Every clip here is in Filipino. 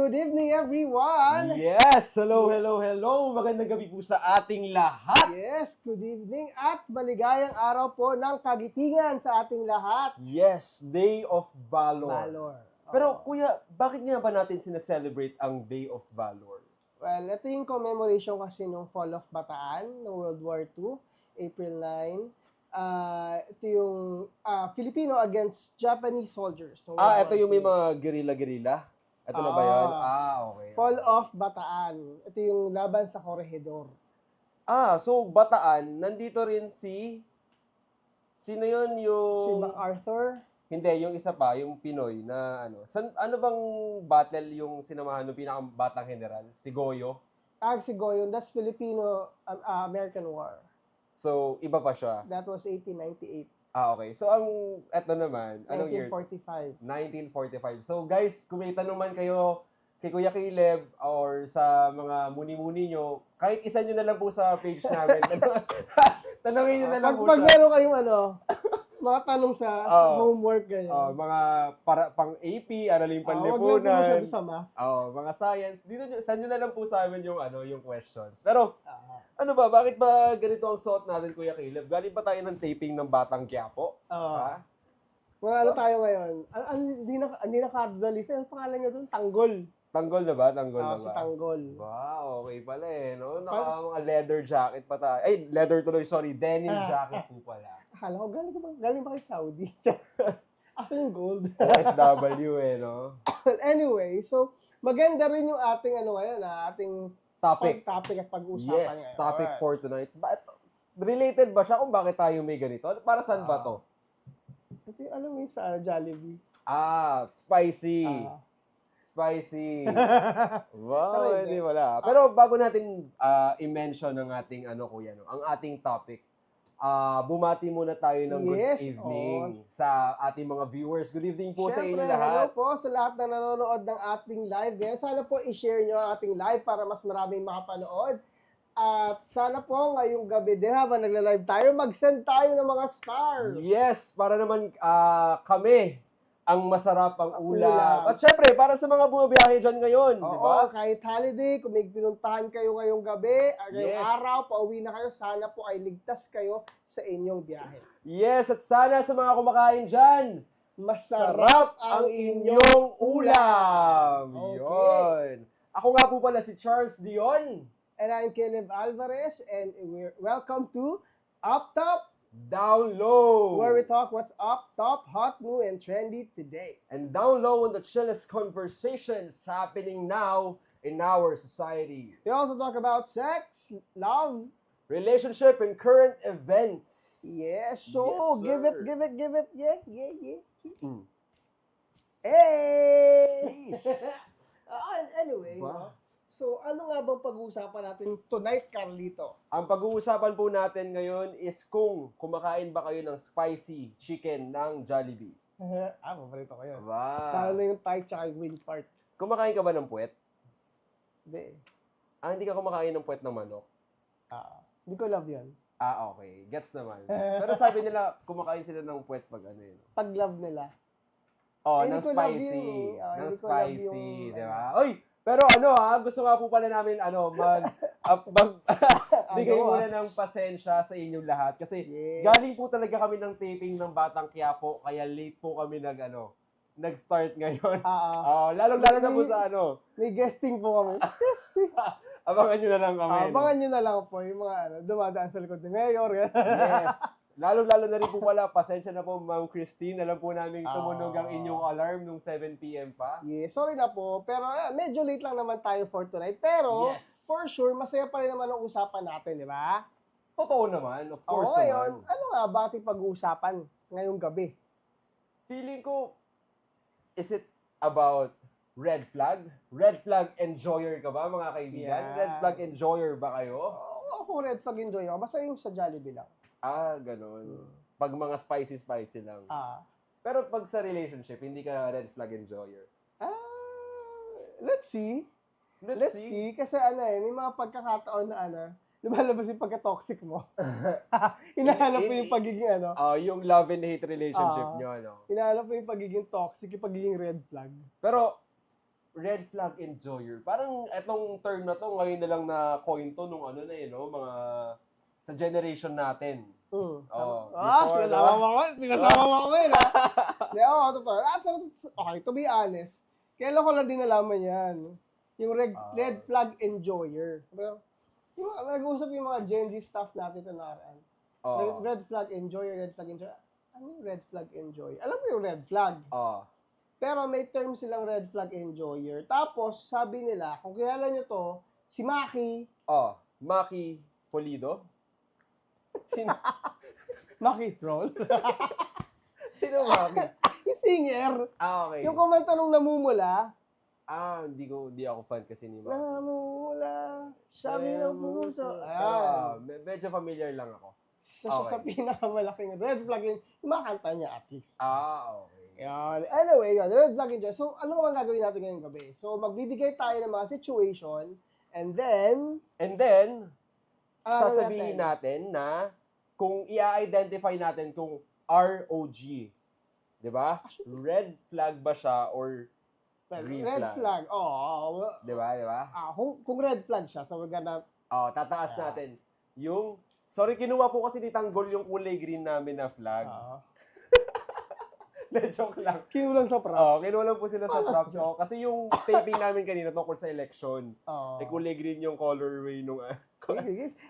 Good evening, everyone! Yes! Hello, hello, hello! Magandang gabi po sa ating lahat! Yes, good evening at maligayang araw po ng kagitingan sa ating lahat. Yes, Day of Valor. Valor. Pero Oo. kuya, bakit nga ba natin sineselebrate ang Day of Valor? Well, ito yung commemoration kasi ng Fall of Bataan ng World War II, April 9. Ito yung Filipino against Japanese soldiers. Ng World Ito War yung may II. mga guerrilla-guerrilla? Ito na ba yun? Okay. Fall of Bataan. Ito yung laban sa Corregidor. So Bataan, nandito rin sino yun yung... Si MacArthur. Hindi, yung isa pa, yung Pinoy na ano. Ano bang battle yung sinamahan ng pinakabatang general? Si Goyo? Si Goyon, that's Filipino-American War. So, iba pa siya. That was 1898. Okay. So, eto naman, anong year? 1945. 1945. So, guys, kung may tanong man kayo kay Kuya Caleb or sa mga muni-muni nyo, kahit isa nyo na lang po sa page namin. Tanongin nyo na lang po Pag siya. meron kayong mga tanong sa homework ganyan. Mga pang AP, araling Huwag lang po panlipunan. masyado sa math. Mga science. Send nyo na lang po sa amin yung questions. Pero, Ah. bakit ba ganito ang suot natin, Kuya Caleb? Galing pa tayo ng taping ng Batang Quiapo. Ha? Mga tayo ngayon? Hindi na cardalist. Ano pangalan niya doon? Tanggol. Tanggol na ba? Tanggol na Si ba? Tanggol. Wow, okay pala no? Mga leather jacket pa tayo. Ay, leather tuloy, sorry. Denim jacket po pala. Akala ko galing ba kay Saudi? Asan yung gold? OFW no? Anyway, so maganda rin yung ating ngayon, ating Topic. topic at pag-uusapan Yes, ngayon. topic Alright. for tonight. Related ba siya kung bakit tayo may ganito? Para saan ba to? Ito yung alam mo yung sa Jollibee. Spicy. Ah. Spicy. Pero Wow, hindi wala. Pero bago natin i-mention ang ating kuya, ang ating topic, bumati muna tayo ng Yes, good evening sa ating mga viewers. Good evening po sa inyo Siyempre, lahat. hello po sa lahat na nanonood ng ating live ngayon. Sana po i-share nyo ang ating live para mas maraming makapanood. At sana po ngayong gabi din habang nagla-live tayo, mag-send tayo ng mga stars. Yes, para naman kami ang masarap ang ulam. Ulam. At syempre, para sa mga bumabiyahe dyan ngayon, di ba? Kahit holiday, kung may pinuntahan kayo ngayong gabi, ngayong Yes. araw, pauwi na kayo, sana po ay ligtas kayo sa inyong biyahe. Yes, at sana sa mga kumakain dyan, Masarap ang inyong ulam. Okay. Yun. Ako nga po pala si Charles Dion. And I'm Caleb Alvarez, and welcome to Up Top, Down low. where we talk what's up, top, hot, new, and trendy today. And down low on the chillest conversations happening now in our society. We also talk about sex, love. Relationship and current events. Yes, so Yes, give sir. it. Yeah. Mm. Hey! Anyway, Ba? no? So ano nga bang pag-uusapan natin tonight, Carlito? Ang pag-uusapan po natin ngayon is kung kumakain ba kayo ng spicy chicken ng Jollibee. Paborito ko yun. Wow. Lalo na yung Thai tsaka yung wing part. Kumakain ka ba ng puwet? Hindi. Hindi ka kumakain ng puwet ng manok? Hindi ko love yun. Okay. Gets naman. Pero sabi nila, kumakain sila ng puwet pag yun. Pag love nila. Ng hindi ko love spicy. yun eh. Ng Hindi ko love spicy, yung- di ba? Oy! Pero gusto nga po pala namin, bigay muna ng pasensya sa inyong lahat. Kasi Yes. galing po talaga kami ng taping ng Batang Quiapo, kaya late po kami nag-start ngayon. Lalong-lalo na po sa May guesting po kami. Guesting. abangan nyo na lang kami. Abangan nyo na lang po yung mga dumadaan sa likod ni Mayor. Yes. Lalo-lalo na rin po pala, pasensya na po, Ma'am Christine. Alam po namin tumunog ang inyong alarm nung 7 p.m. pa. Yes, sorry na po. Pero medyo late lang naman tayo for tonight. Pero, Yes. for sure, masaya pa rin naman ang usapan natin, di ba? Totoo naman, of course Ngayon, naman. ano nga ba ating pag-uusapan ngayong gabi? Feeling ko, is it about red flag? Red flag enjoyer ka ba, mga kaibigan? Yeah. Red flag enjoyer ba kayo? Ako red flag enjoy ako. Basta yung sa Jollibee lang. Ganun. Pag mga spicy lang. Pero pag sa relationship, hindi ka red flag enjoyer. Let's see. Let's see. Kasi may mga pagkakataon na lumalabas yung pagka-toxic mo. Hinahanap mo yung pagiging yung love and hate relationship nyo, hinahanap mo yung pagiging toxic, yung pagiging red flag. Pero, red flag enjoyer. Parang etong term na to, ngayon na lang na coin to nung ano na yun, no? Mga sa generation natin. Oh, before, sinasama mo ako. Sinasama mo ako ngayon, ha? Hindi, totoo. Okay, to be honest, kailan ko lang din nalaman yan. Yung red flag enjoyer. Pero, nag-uusap yung mga Gen Z stuff natin ito nakaraan. Red flag enjoyer, red flag enjoyer. Ano yung red flag enjoyer? Alam ko yung red flag. Pero may term silang red flag enjoyer. Tapos, sabi nila, kung kilala nyo to, si Maki. Maki Polido? Sino? Maki Troll. Sino Maki? Yung singer. Okay. Yung kumanta nung namumula. Hindi ako fan kasi ni Maki. Namumula, sabi ng puso. Medyo familiar lang ako. Sa pinakamalaking red flag yung makanta niya at least. Okay. Yan. Anyway, yun, red flag enjoy. So, ano naman gagawin natin ngayong gabi? So, magbibigay tayo ng mga situation and then, sasabihin natin na kung i-identify natin kung ROG, di ba? Red flag ba siya or green red flag. Di ba? Kung red flag siya, so we're gonna... Tataas natin yung... Sorry, kinuha po kasi ni Tanggol yung kulay green namin na flag. Joke lang. Kinulang sa props. Kinulang po sila sa props. Kasi yung taping namin kanina tungkol sa election, kulay green yung colorway nung...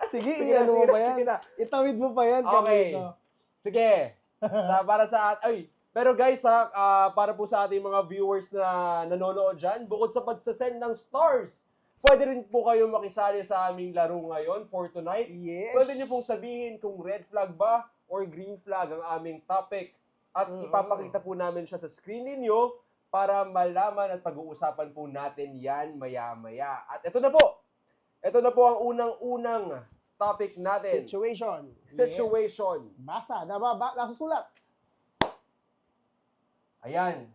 Sige, ano mo pa yan? Itawid mo pa yan. Okay. Sige. Pero guys, para po sa ating mga viewers na nanonood dyan, bukod sa pagsasend ng stars, pwede rin po kayo makisali sa aming laro ngayon for tonight. Yes. Pwede nyo pong sabihin kung red flag ba or green flag ang aming topic. At ipapakita po namin siya sa screen ninyo para malaman at pag-uusapan po natin yan maya-maya. At ito na po. Ito na po ang unang-unang topic natin. Situation. Yes. Basa. Nasusulat. Ayan.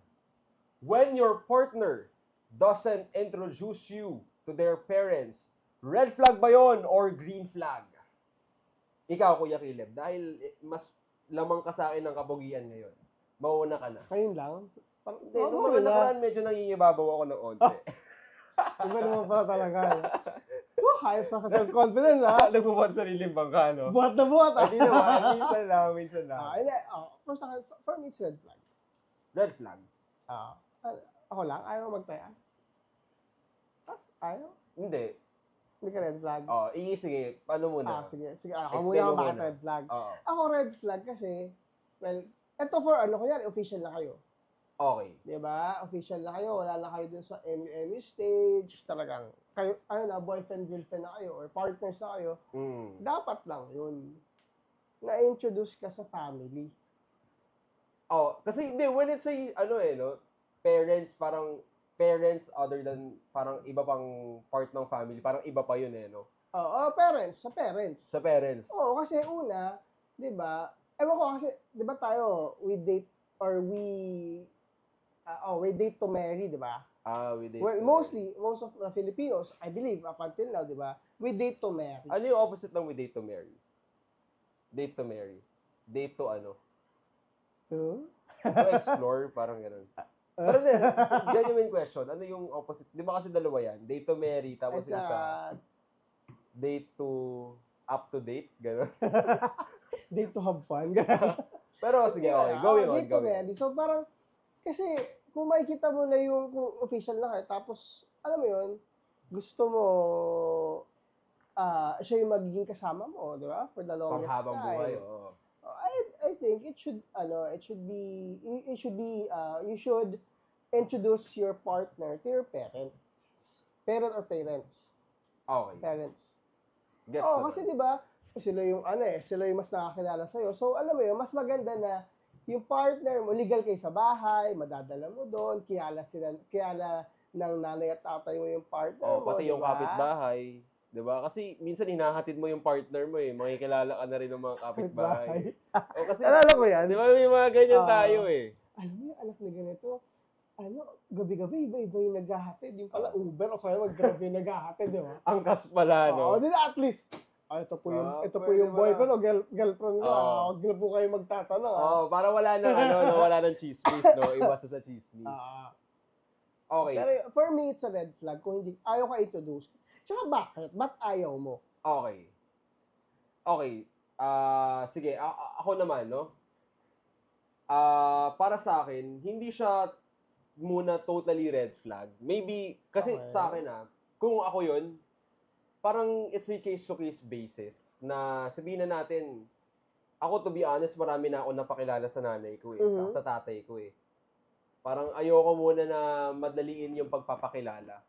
When your partner doesn't introduce you to their parents, red flag ba yon or green flag? Ikaw, Kuya Caleb, dahil mas lamang ka sa akin ng kabugian ngayon. Mauna ka na. Ngayon lang? Nung mga nakaraan, medyo nangingibabaw ako ng onte. Iba naman pala talaga. Hayos na self-confidence, ha? Nagpupunta sa sariling bangka, no? Buhat na buhat, ha? Hindi naman. Minsan lang. For me, it's red flag. Red flag? Ako lang? Ayaw magtayas? Ayaw? Hindi. Hindi ka red flag? Sige. Paano muna? Sige. Ako muna bakit red flag. Ako red flag kasi, well, eto for kunyari, official na kayo. Okay. Diba? Official na kayo. Wala na kayo dun sa MU stage. Talagang, kayo, boyfriend, girlfriend na kayo, or partners na kayo. Dapat lang yun. Na-introduce ka sa family. Kasi hindi, when it's parents, parents other than parang iba pang part ng family, parang iba pa yun no? Parents, sa parents. Sa parents. Kasi una, 'di ba? Ewan ko kasi, 'di ba tayo, we date to marry, 'di ba? We date. Well, most of the Filipinos, I believe, up until now, 'di ba? We date to marry. Ano yung opposite ng we date to marry? Date to marry. Date to ano? To explore, parang gano'n. Pero genuine question, ano yung opposite? Di ba kasi dalawa yan? Date to marry, tapos isa date to up to date, gano'n. Date to have fun, gano'n. Pero sige, okay, going on. Date to marry. So parang, kasi kung makikita mo na yung kung official na kayo, tapos, alam mo yun, gusto mo, siya yung magiging kasama mo, di ba? For the longest time. Panghabang buhay, oo. I think you should introduce your partner to your parents. Parent or parents? Okay. Parents. Gets Kasi 'di ba, sila yung mas nakakilala sa iyo. So alam mo yun, mas maganda na yung partner mo legal kayo sa bahay, madadala mo doon, kilala ng nanay at tatay mo yung partner mo. Pati yung kapitbahay. Diba? Kasi minsan hinahatid mo yung partner mo makikilala ka na rin ng mga kapitbahay. Kasi alala ko yan. Di ba may mga ganyan tayo Alam mo yung anak na ganito, gabi-gabi iba-iba yung naghahatid. Yung pala Uber o kaya mag-grab yung naghahatid, di ba? Angkas pala, no? Di na at least. Ito po yung boyfriend o girlfriend mo. Huwag na po kayo magtatanong. Para wala nang wala nang chismis, no? Iwas sa chismis. Okay. Pero for me, it's a red flag kung hindi, ayaw ka introduce. Tsaka bakit? Ba't ayaw mo? Okay. Okay. Sige, ako naman, no? Para sa akin, hindi siya muna totally red flag. Maybe, kasi Okay. sa akin kung ako yun, parang it's a case-to-case basis na sabihin na natin, ako to be honest, marami na ako napakilala sa nanay ko sa tatay ko Parang ayoko muna na madaliin yung pagpapakilala.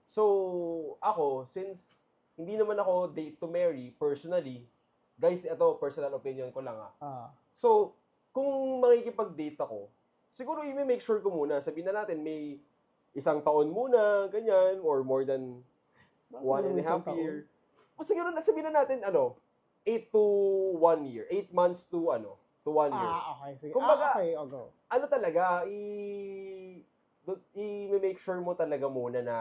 So, ako, since hindi naman ako date to marry, personally, guys, ito, personal opinion ko lang So, kung makikipag-date ako, siguro i-make sure ko muna, sabihin na natin, may 1 taon muna, ganyan, or more than 1.5 year. O siguro, sabihin na natin, 8 to 1 year. 8 months to 1 year. Okay. Sige. Kumbaga, Okay, go. Talaga, i-make sure mo talaga muna na,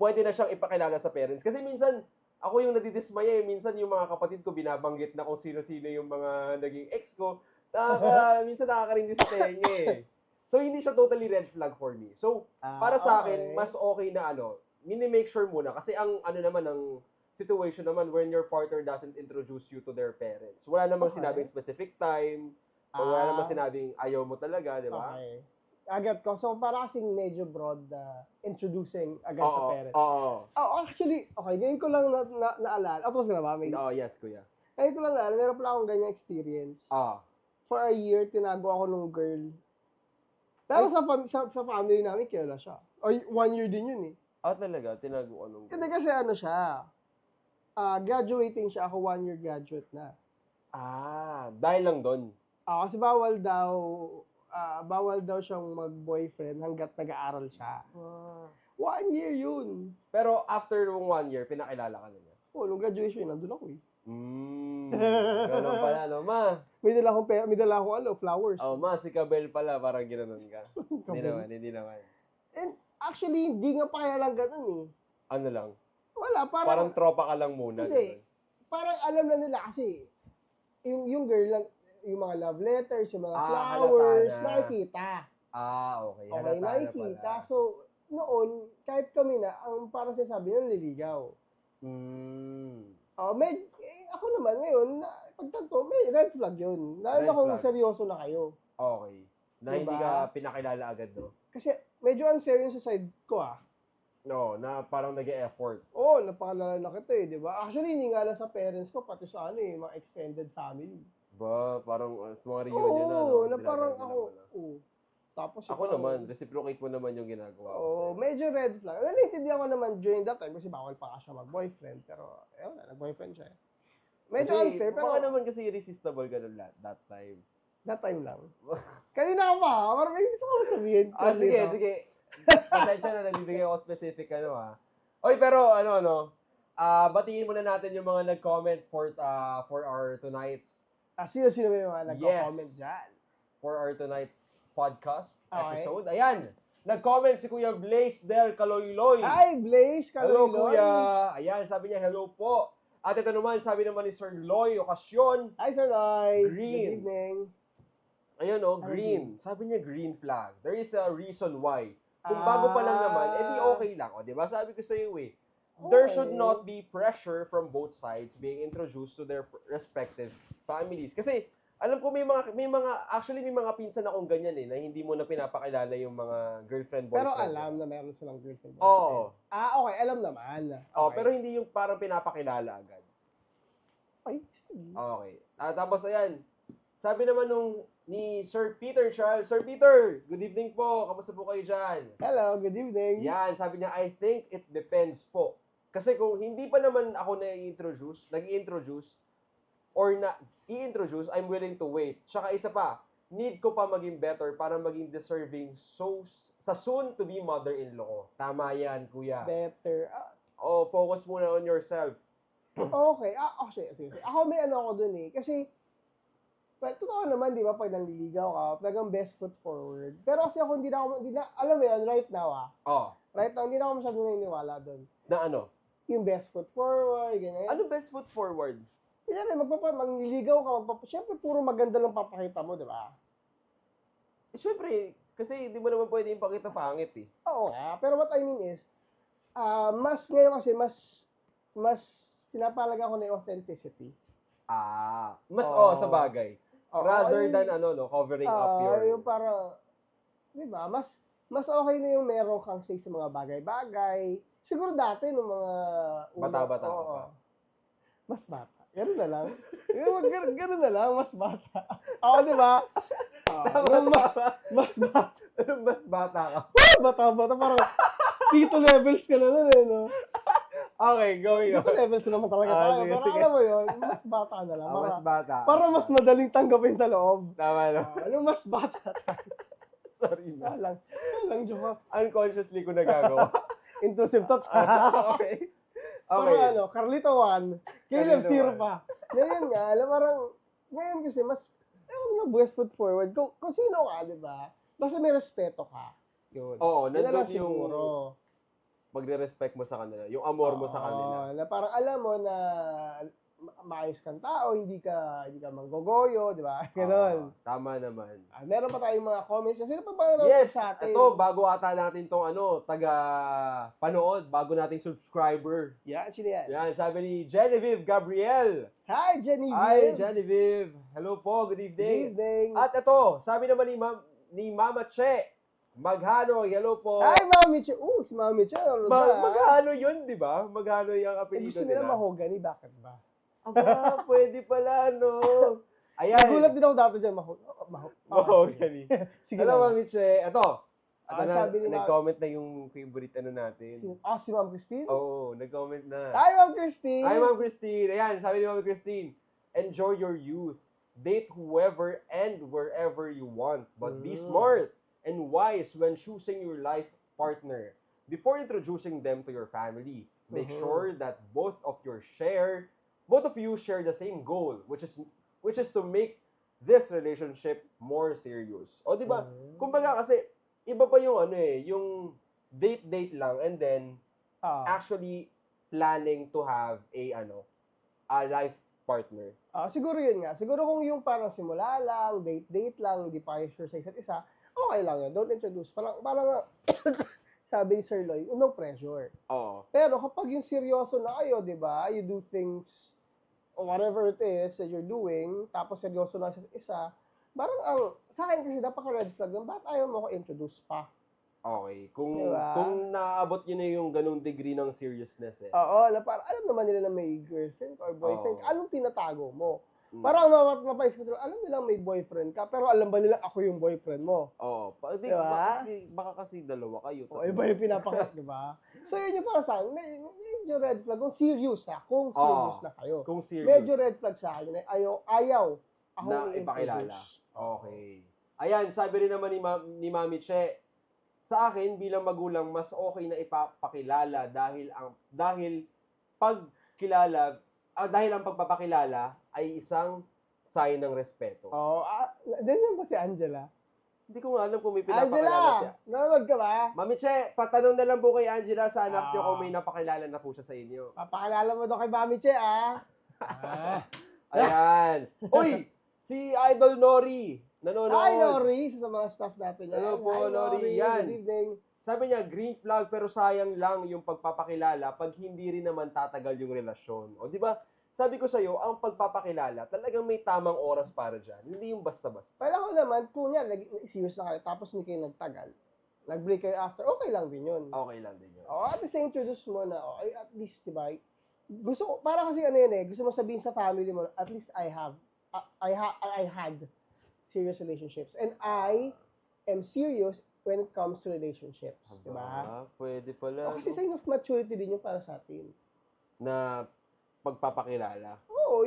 pwede na siyang ipakilala sa parents. Kasi minsan, ako yung nadidismaya minsan yung mga kapatid ko binabanggit na kung sino-sino yung mga naging ex ko. Minsan nakakaring sa tenga So, hindi siya totally red flag for me. So, para sa akin, mas okay na mini-make sure muna. Kasi ang situation naman when your partner doesn't introduce you to their parents. Wala namang sinabing specific time, o wala namang sinabing ayaw mo talaga, di ba? Okay. Agad ko. So, para kasing medyo broad introducing agad sa parents. Actually, okay, ngayon ko lang naalala. Tapos na ba? Yes, kuya. Ngayon ko lang naalala, meron pala akong ganyang experience. For a year, tinago ako nung girl. Pero sa family namin, kilala siya. 1 year din yun Talaga? Tinago nung girl? Kasi siya, graduating siya. Ako 1 year graduate na. Dahil lang doon. Kasi bawal daw siyang mag-boyfriend hanggat nag-aaral siya. 1 year yun. Pero after nung 1 year, pinakilala ka na niya? Nung graduation, nandun ako Ganun pala, ma. May dala akong flowers. Ma, si Kabel pala, parang ginanon ka. Hindi naman. And actually, hindi nga pa kaya lang ganun Ano lang? Wala, parang tropa ka lang muna. Hindi. Parang alam na nila kasi, yung girl lang, yung mga love letters, yung mga flowers, nakikita. Okay. Okay, nakikita. So, noon, kahit kami na, ang parang sinasabi na nililigaw. Ako naman ngayon, pagtanto, may red flag yun. Lalo na kung seryoso na kayo. Okay. Na hindi ka pinakilala agad, no? Kasi medyo unfair yun sa side ko No, na parang nag-e-effort. Napakalala na kita di ba? Actually, hindi nga lang sa parents ko, pati sa mga extended family. Parang sa mga reunion na parang ako, Tapos ako naman, reciprocate mo naman yung ginagawa ko. Medyo red flag. Naiintindihan ko naman during that time kasi bawal pa siya mag-boyfriend. Pero, nag-boyfriend siya. Medyo unfair, pero... Baka naman kasi irresistible ka that time. That time lang. Kanina pa, parang may gusto ko sabihin. Sige. Pasensya na, nagbibigay ako specific Oy, pero batiin muna natin yung mga nag-comment for our tonight's sino may mga nag-comment dyan? For our tonight's podcast episode. Ayan, nag-comment si Kuya Blaze Del Kaloyloy. Hi, Blaze Kaloyloy. Hello, Kuya. Ayan, sabi niya, hello po. At ito naman, sabi naman ni Sir Loy Ocasyon. Hi, Sir Loy. Green. Good evening. Ayun, green. Sabi niya, green flag. There is a reason why. Kung bago pa lang naman, edi okay lang. Di ba? Sabi ko sa iyo there should not be pressure from both sides being introduced to their respective families. Kasi, alam ko may mga pinsan akong ganyan na hindi mo na pinapakilala yung mga girlfriend, boyfriend. Pero alam na meron silang girlfriend, boyfriend. Oo. Okay, alam naman. Okay. Pero hindi yung parang pinapakilala agad. Okay. Tapos ayan, sabi naman ni Sir Peter Charles, Sir Peter, good evening po. Kamusta po kayo dyan? Hello, good evening. Yan, sabi niya, I think it depends po. Kasi kung hindi pa naman ako nag-i-introduce, or i-introduce, I'm willing to wait. Tsaka isa pa, need ko pa maging better para maging deserving sa soon-to-be mother-in-law ko. Tama yan, kuya. Better. Focus muna on yourself. Okay. Sige. Ako may ako dun Kasi, totoo naman, di ba, pag nanliligaw ka, talagang best foot forward. Pero kasi ako, alam mo yun, right now Right now, hindi na ako masyadong naniniwala dun. Na ano? Yung best foot forward, ganyan. Ano best foot forward? Kaya mangliligaw ka, siyempre puro maganda lang papakita mo, di ba? Siyempre, Kasi hindi mo naman pwede ipakita pangit eh. Oo nga, pero what I mean is, mas ngayon kasi, mas pinapalaga ko na yung authenticity. Sa bagay. Oo, Rather yung- than covering up your... yung parang, di ba, mas okay na yung meron kang say sa mga bagay-bagay. Siguro dati, nung mga Bata-bata ka oo, pa. mas bata. Ganun na lang. Ganun na lang, mas bata. Oo, di ba? Nung mas bata. Mas bata ka. Bata-bata, parang tito levels ka na nun eh, no? Okay, going Tito on. levels naman talaga tayo. Sige, Pero sige. alam mo yun, mas bata na lang. Mas bata. Para mas madaling tanggapin sa loob. Tama no? Nung mas bata tayo. Sorry na. Lang joke. Unconsciously ko nagagawa. Intrusive thoughts. Okay. Parang Carlito 1, Caleb Carlito 0 1. pa. Ngayon nga, parang, ngayon kasi mas, best foot forward. Kung sino ka, di ba? Basta may respeto ka. Yun. Oo, Yun na lang nandun yung siguro. magre-respect mo sa kanila. Yung amor mo sa kanila. Oo, na parang alam mo na maayos kang tao, hindi ka manggogoyo, di ba? Ganon. Tama naman. Meron pa tayong mga comments. Sino pa ba nanonood Yes, sa atin? ito, bago ata natin tong taga-panood, bago nating subscriber. Yan, sino yan? Yan, sabi ni Genevieve Gabriel. Hi, Genevieve. Hi, Genevieve. Hello po, good Good evening. evening. At ito, sabi naman ni Mama Che, Maghano, hello po. Hi, Mami Che. Si Mami Che. Ano ba? Maghano yun, di ba? Maghano yung apelido Gusto nila nila. mahogany, bakit ba? Aba, pwede pala, no? Ayan. Nagulat din ako dati dyan, Mahogany. Sige Hello, na. Mami Che. Ito, sabi ni nag-comment na yung favorite natin. Si Ma'am Christine? Oo, nag-comment na. Hi, Ma'am Christine! Hi, Ma'am Christine. Ayan, sabi ni Ma'am Christine, enjoy your youth. Date whoever and wherever you want. But be smart and wise when choosing your life partner. Before introducing them to your family, make sure that both of you share the same goal, which is to make this relationship more serious. O, di ba? Kumbaga kasi, iba pa yung yung date lang and then actually planning to have a life partner. Siguro yun nga. Siguro kung yung parang simula lang, date lang, hindi pa kayo sure sa isa't isa, okay lang yun. Don't introduce. Parang sabi ni Sir Loy, no pressure. Oo. Pero kapag yung seryoso na kayo, di ba, you do things, or whatever it is that you're doing, tapos seryoso na sa isa, parang sa akin kasi napaka-red flag ng ba't ayaw mo ko introduce pa? Okay. Kung Diba? kung naaabot yun na yung ganung degree ng seriousness eh. Oo, na parang alam naman nila na may girlfriend or boyfriend. Oo. Anong tinatago mo? Parang mapaisip ko, alam nilang may boyfriend ka, pero alam ba nila ako yung boyfriend mo? Oo. Diba? Baka kasi dalawa kayo. O iba yung pinapakit, di ba? So yun yung para sa akin, medyo red flag. Kung serious na kayo. Kung serious. Medyo red flag sa akin, ayaw ako na ipakilala. i-introduce. Okay. Ayan, sabi rin naman ni Mami Che, sa akin bilang magulang mas okay na ipapakilala dahil ang pagpapakilala ay isang sign ng respeto. Oo. Ganyan ba si Angela? Hindi ko nga alam kung may pinapakilala Angela! siya. Nanonood ka ba? Mami Che, patanong na lang po kay Angela sa anak niyo Ah. kung may napakilala na po siya sa inyo. Papakilala mo daw kay Mami Che, Ayan. Uy! Si Idol Nori. Nanonood. Hi, Nori! Isa sa mga staff natin. Hello po, Hi, Nori. Yan. Good evening. Sabi niya, green flag pero sayang lang yung pagpapakilala pag hindi rin naman tatagal yung relasyon. O di ba? Sabi ko sa'yo, ang pagpapakilala, talagang may tamang oras para dyan. Hindi yung basta-basta. Kaya ko naman, kung yan, serious na kayo, tapos hindi kayo nagtagal, nag-break kayo after, okay lang din yun. Okay lang din yun. At least introduce mo na, okay, at least, diba, gusto ko, para kasi ano yun gusto mo sabihin sa family mo, at least I had serious relationships. And I am serious when it comes to relationships. Diba? Pwede pala. Kasi sign of maturity din yung para sa atin. Na pagpapakilala. Oo,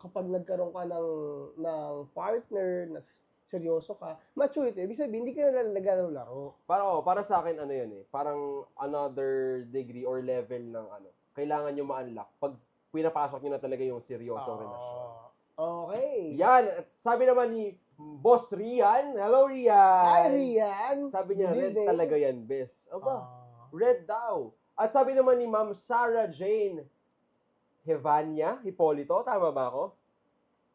kapag nagkaroon ka ng partner, na seryoso ka, maturity, ibig sabihin, hindi ka na laro. Para sa akin, ano yun parang another degree or level ng kailangan nyo ma-unlock pag pinapasok nyo na talaga yung seryosong relasyon. Okay. Yan, sabi naman ni Boss Rian. Hello, Rian. Hi, Rian. Sabi niya, Good red evening. talaga yan, bes. Aba, red daw. At sabi naman ni Ma'am Sarah Jane Hevania Hipolito, tama ba ako?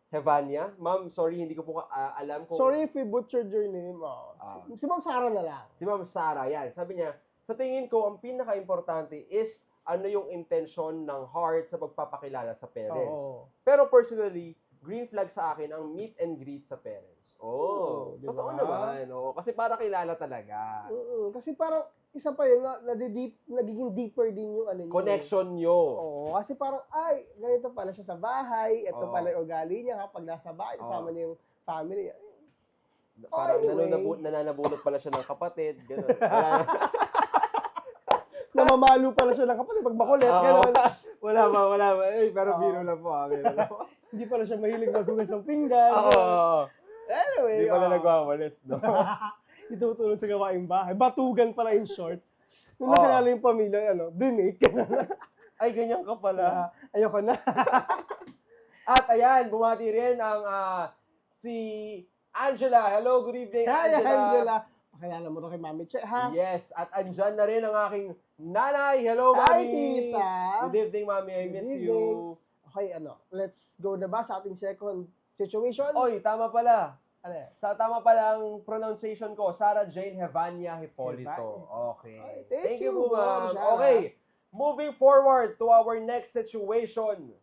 Hevania. Ma'am, sorry, hindi ko po alam kung... Sorry if we butchered your name. Si Ma'am Sarah na lang. Si Ma'am Sarah, yan. Sabi niya, sa tingin ko, ang pinaka-importante is ano yung intention ng heart sa pagpapakilala sa parents. Oo. Pero personally, green flag sa akin ang meet and greet sa parents. Diba? Totoo naman. Oo, kasi para kilala talaga. Kasi parang isa pa yun, nagiging deeper din yung ano niya. Connection nyo. Oo, kasi parang, ay, ganito pala siya sa bahay, ito Oo. pala yung ugali niya kapag nasa bahay, kasama niya yung family niya. Parang Anyway. nananabunot pala siya ng kapatid. Gano'n. Namamalo pala siya ng kapatid pag makulit, gano'n. Wala ba. Pero Oo. biro lang po. Biro lang po. Hindi pala siya mahilig maghugas ng pinggan. Oo. Anyway, Hindi pala nagwawalis, no? Itutulong sa gawaing bahay. Batugan pala in short. Nung Oo. nakilala yung pamilya, brimake. Ay, ganyan ka pala. Ayoko na. At ayan, bumati rin ang si Angela. Hello, good evening, Hi, Angela. Angela. Pakilala mo na kay Mami Che, ha? Yes, at andyan na rin ang aking nanay. Hello, Hi, Mami. tita. Good evening, Mami. I miss Good you. evening. Okay, let's go na ba sa ating second situation? Oy, tama pala. Ano yan? Tama pala ang pronunciation ko. Sarah Jane Hevania Hipolito. Hevania. Okay. Ay, Thank you po, Ma'am ma'am. Sarah. Okay. Moving forward to our next situation.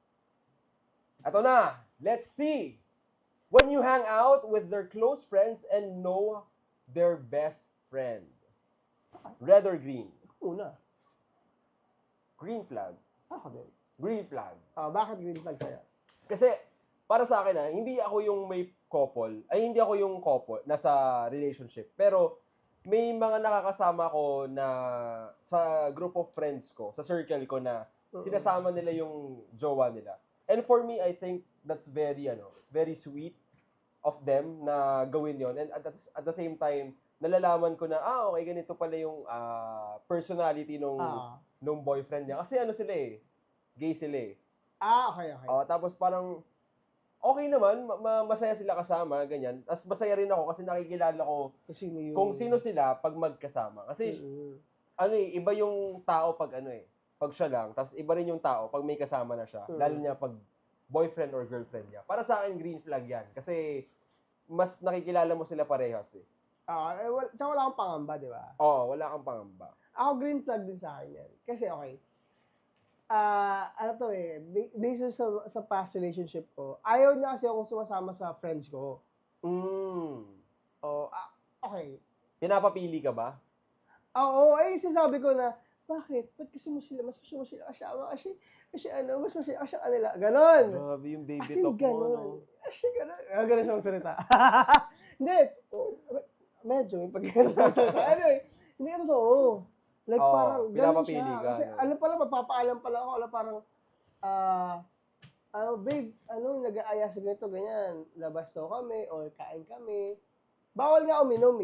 Ito na. Let's see. When you hang out with their close friends and know their best friend. Red or green? Una. Green flag. Ako din. Green flag. Bakit green flag sa'yo? Kasi, para sa akin hindi ako yung may couple, hindi ako yung couple, nasa relationship. Pero, may mga nakakasama ko na sa group of friends ko, sa circle ko na sinasama nila yung jowa nila. And for me, I think that's it's very sweet of them na gawin yon. And at the same time, nalalaman ko na, okay, ganito pala yung personality nung boyfriend niya. Kasi sila gay sila Okay. Tapos parang, okay naman, masaya sila kasama, ganyan. Tapos masaya rin ako kasi nakikilala ko kung sino sila pag magkasama. Kasi, iba yung tao pag pag siya lang. Tapos iba rin yung tao pag may kasama na siya. Lalo niya pag boyfriend or girlfriend niya. Para sa akin, green flag yan. Kasi, mas nakikilala mo sila parehas Tsaka wala akong pangamba, di ba? Oo, wala kang pangamba. Ako green flag din sa akin yan. Kasi okay. Based sa past relationship ko, ayaw niya kasi akong sumasama sa friends ko. Okay. Pinapapili ka ba? Oo, sinasabi ko na, bakit? Ba't gusto mo sila? Mas gusto mo sila kasama? Kasi mas masaya ka sa kanila. Ganon. Grabe yung baby Kasi talk mo, ganon. Kasi ganon. Ganon siyang salita. Hindi. Medyo may pagkakasalita. Anyway, hindi ka totoo. Like parang ganon pinapapili siya. ka. Kasi alam pala, magpapaalam pala ako. Alam parang, babe, nag-aaya sa ganito, ganyan. Labas daw kami or kain kami. Bawal nga uminom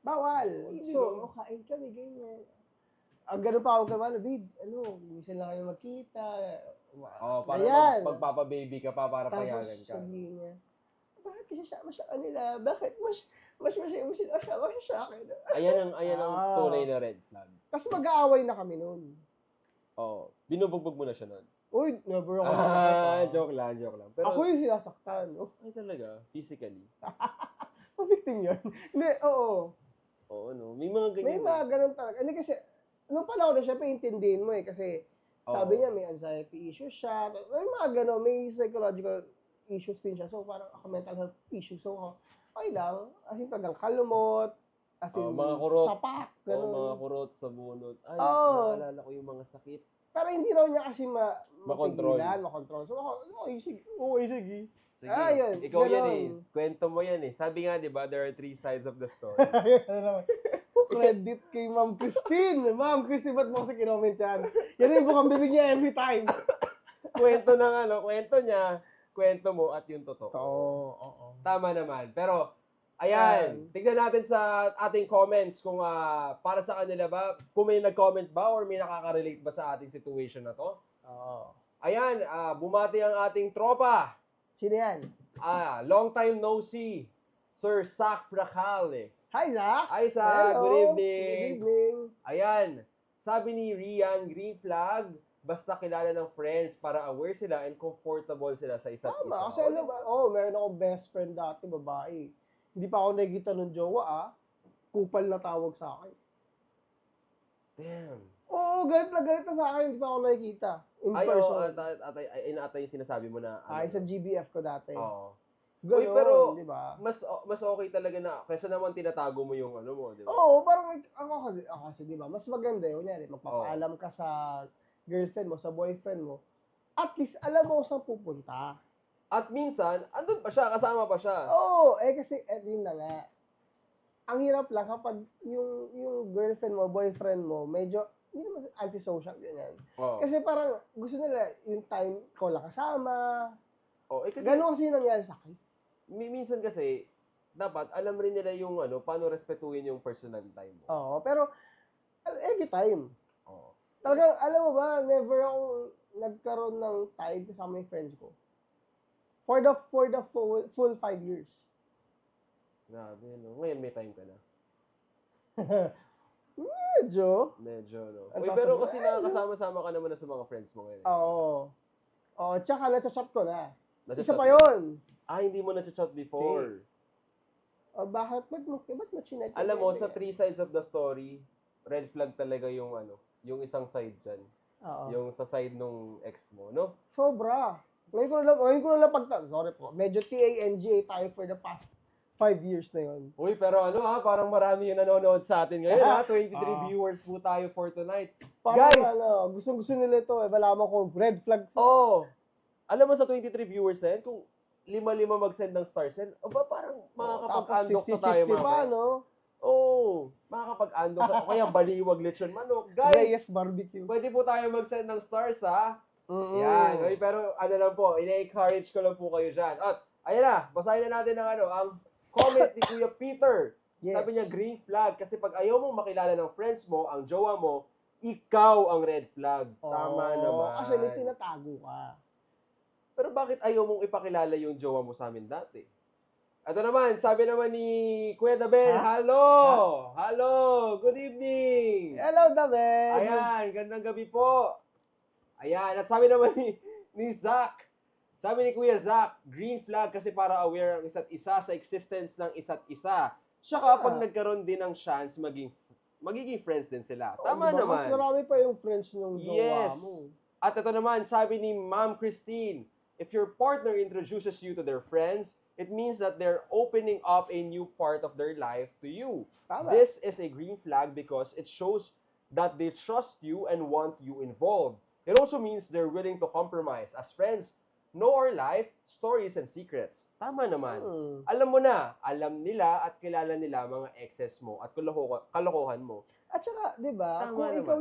Bawal. So, kain kami, ganyan. Ganun pa ako naman, babe, minsan lang kayo magkita. Para magpapa-baby ka pa para Tapos, payagan ka. sabihin niya, bakit kasi siya sa kanila? Bakit mas masaya mo sila kasama siya sa akin? Ayan ang tunay na red flag. Tapos mag-aaway na kami noon. Binubugbog mo na siya noon. Uy, never ako Joke lang. Pero, ako yung sinasaktan. ay talaga, physically. Pabicting yun. Hindi, oo. Oo, no. May mga ganyan. May mga ganun talaga. Hindi kasi, nung panahon na siya, paintindihin mo kasi sabi niya may anxiety issues siya. May mga ganun, may psychological issues din siya. So, parang ako mental health issues. So, okay lang. As in, talagang kalumot. As in, mga kurot. sapak. Ganun. mga kurot sa bunot. Ay, naalala ko yung mga sakit. Pero hindi raw niya kasi Makontrol. makontrol. So, okay, sige. Sige. Yun. Ikaw yan ganun. Kwento mo yan Sabi nga, di ba, there are 3 sides of the story. Credit kay Ma'am Christine. Ma'am Christine, ba't mo kasi kinoment yan? Yan yung bukang bibig niya every time. Kwento niya, kwento mo at yung totoo. Oo. Tama naman. Pero, ayan, tignan natin sa ating comments kung para sa kanila ba, kung may nag-comment ba or may nakaka-relate ba sa ating situation na to. Oo. Ayan, bumati ang ating tropa. Sino yan? Long time no see. Sir Zach Bracale. Hi, Zach. Hi, Zach. Hello. Good evening. Good evening. Ayan, sabi ni Rian, green flag, basta kilala ng friends para aware sila and comfortable sila sa isa't isa. Tama, kasi O, alam, diba? meron akong best friend dati, babae. Hindi pa ako nakikita ng jowa, kupal na tawag sa akin. Damn. Oo, galit na sa akin, hindi pa ako nakikita. In Ay, person. ata yung sinasabi mo na, Ay, sa GBF ko dati. Oo. Ganon, Uy, pero, di ba? mas okay talaga na, kaysa naman tinatago mo yung ano mo, di ba? Oo, parang ako kasi, di ba, mas maganda yun. Kunyari, magpapaalam ka sa girlfriend mo, sa boyfriend mo. At least, alam mo kung saan pupunta. At minsan, andun pa siya, kasama pa siya. Oo, kasi, yun na nga. Ang hirap lang kapag yung girlfriend mo, boyfriend mo, medyo, hindi naman antisocial, ganyan. Oo. Kasi parang, gusto nila, yung time ko lang kasama. Kasi, Ganon kasi yung nangyari sa akin. minsan kasi, dapat alam rin nila yung paano respetuhin yung personal time mo. Oo, pero, every time. Oo. Talagang, alam mo ba, never akong nagkaroon ng time kasama yung friends ko. For the full 5 years. Grabe, no? Ngayon may time ka na. Medyo. No? Ang Uy, taas pero na- kasi nakakasama-sama ka naman na sa mga friends mo ngayon. Oo, tsaka na-chat ko na. Isa Nachat-chat pa mo? yun. Hindi mo na-chat before. Bakit mo chinet? Alam mo, sa 3 sides of the story, red flag talaga yung yung isang side dyan. Oo. Yung sa side nung ex mo, no? Sobra. Ngayon ko na lang sorry po. Medyo TANGA tayo for the past 5 years na yun. Uy, pero parang marami yung nanonood sa atin ngayon, ha? 23 Ah. viewers po tayo for tonight. Parang Guys! gustong-gusto nila ito eh. Malaman ko, red flag. Alam mo sa 23 viewers na yan, kung 5-5 mag-send ng star send, parang makakapag-undock sa tayo, 50-50 pa, no? Makakapag-undock sa, o kaya baliwag lechon manok. Guys, Reyes Barbecue. pwede po tayo mag-send ng stars, ha? Mm-mm. Yan. Uy, pero lang po, ina-encourage ko lang po kayo dyan. At, ayan na, basahin na natin ang comment ni Kuya Peter. Yes. Sabi niya, green flag. Kasi pag ayaw mong makilala ng friends mo, ang jowa mo, ikaw ang red flag. Tama naman. Kasi may tinatago ka. Pero bakit ayaw mong ipakilala yung jowa mo sa amin dati? Ito naman, sabi naman ni Kuya Dabel, Hello! Good evening! Hello, Dabel! Ayan, gandang gabi po. Ayan, at sabi naman ni Zach, sabi ni Kuya Zach, green flag kasi para aware ang isa't isa sa existence ng isa't isa. Saka pag nagkaroon din ng chance, magiging friends din sila. Tama diba? naman. Mas marami pa yung friends nung jowa mo. At ito naman, sabi ni Ma'am Christine, if your partner introduces you to their friends, it means that they're opening up a new part of their life to you. Tama. This is a green flag because it shows that they trust you and want you involved. It also means they're willing to compromise. As friends, know our life, stories, and secrets. Tama naman. Alam mo na, alam nila at kilala nila mga exes mo at kalokohan mo. At saka, di ba, Tama kung naman. ikaw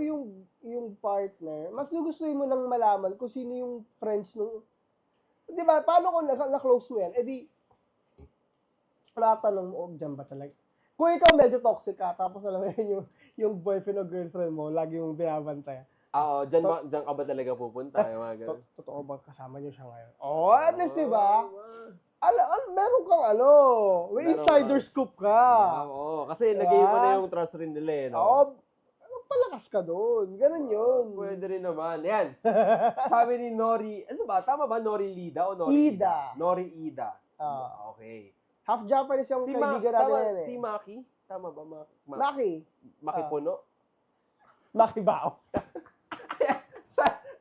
yung partner, mas gugustuhin mo lang malaman kung sino yung friends nung... Di ba, paano kung na-close mo yan? Di, tatanong mo, dyan ba talaga? Kung ikaw medyo toxic ka, tapos alam mo yun, yung boyfriend o girlfriend mo, lagi mong binabantay. Oo, dyan ka ba talaga pupunta? Yung mga ganun. Totoo ba kasama niyo siya ngayon? At least, di ba? Meron kang may Meron insider ka. scoop ka. Oo, kasi Diba? nagay mo na yung trust rin nila eh, no? Oo, palakas ka doon. Ganun yun. Pwede rin naman. Yan. Sabi ni Nori, ano ba? Tama ba? Nori Lida o Nori Ida. Nori Ida. Okay. Half Japanese yung kaibigan natin yan eh. Si Maki? Tama ba? Maki. Maki Puno? Maki Bao.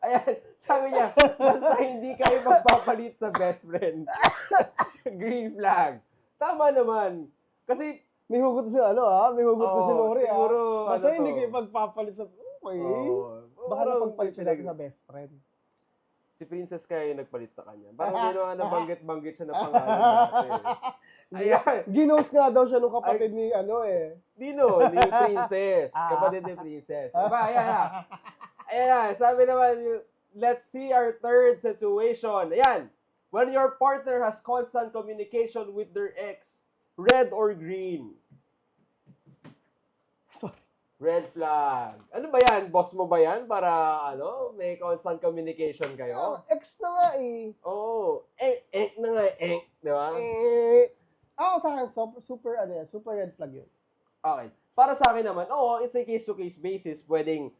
Ayan, sabi niya, basta hindi kayo magpapalit sa best friend. Green flag. Tama naman. Kasi, may hugot si may hugot si Nori siguro, basta hindi kayo magpapalit sa... Okay. Baka napagpalit siya natin sa best friend. Si Princess kaya yung nagpalit sa kanya. Parang hindi naman nabanggit-banggit siya ng pangalan natin. Ayan. Ginos nga daw siya nung kapatid ni Dino, ni Princess. Kapatid ni Princess. Ayan. Ayan, sabi naman, let's see our third situation. Ayan, when your partner has constant communication with their ex, red or green? Sorry. Red flag. Ano ba yan? Boss mo ba yan? Para, may constant communication kayo? Ex na nga eh. Oo. Na nga, di ba? Ako sa akin, super red flag yun. Okay. Para sa akin naman, it's a case-to-case basis. Pwedeng,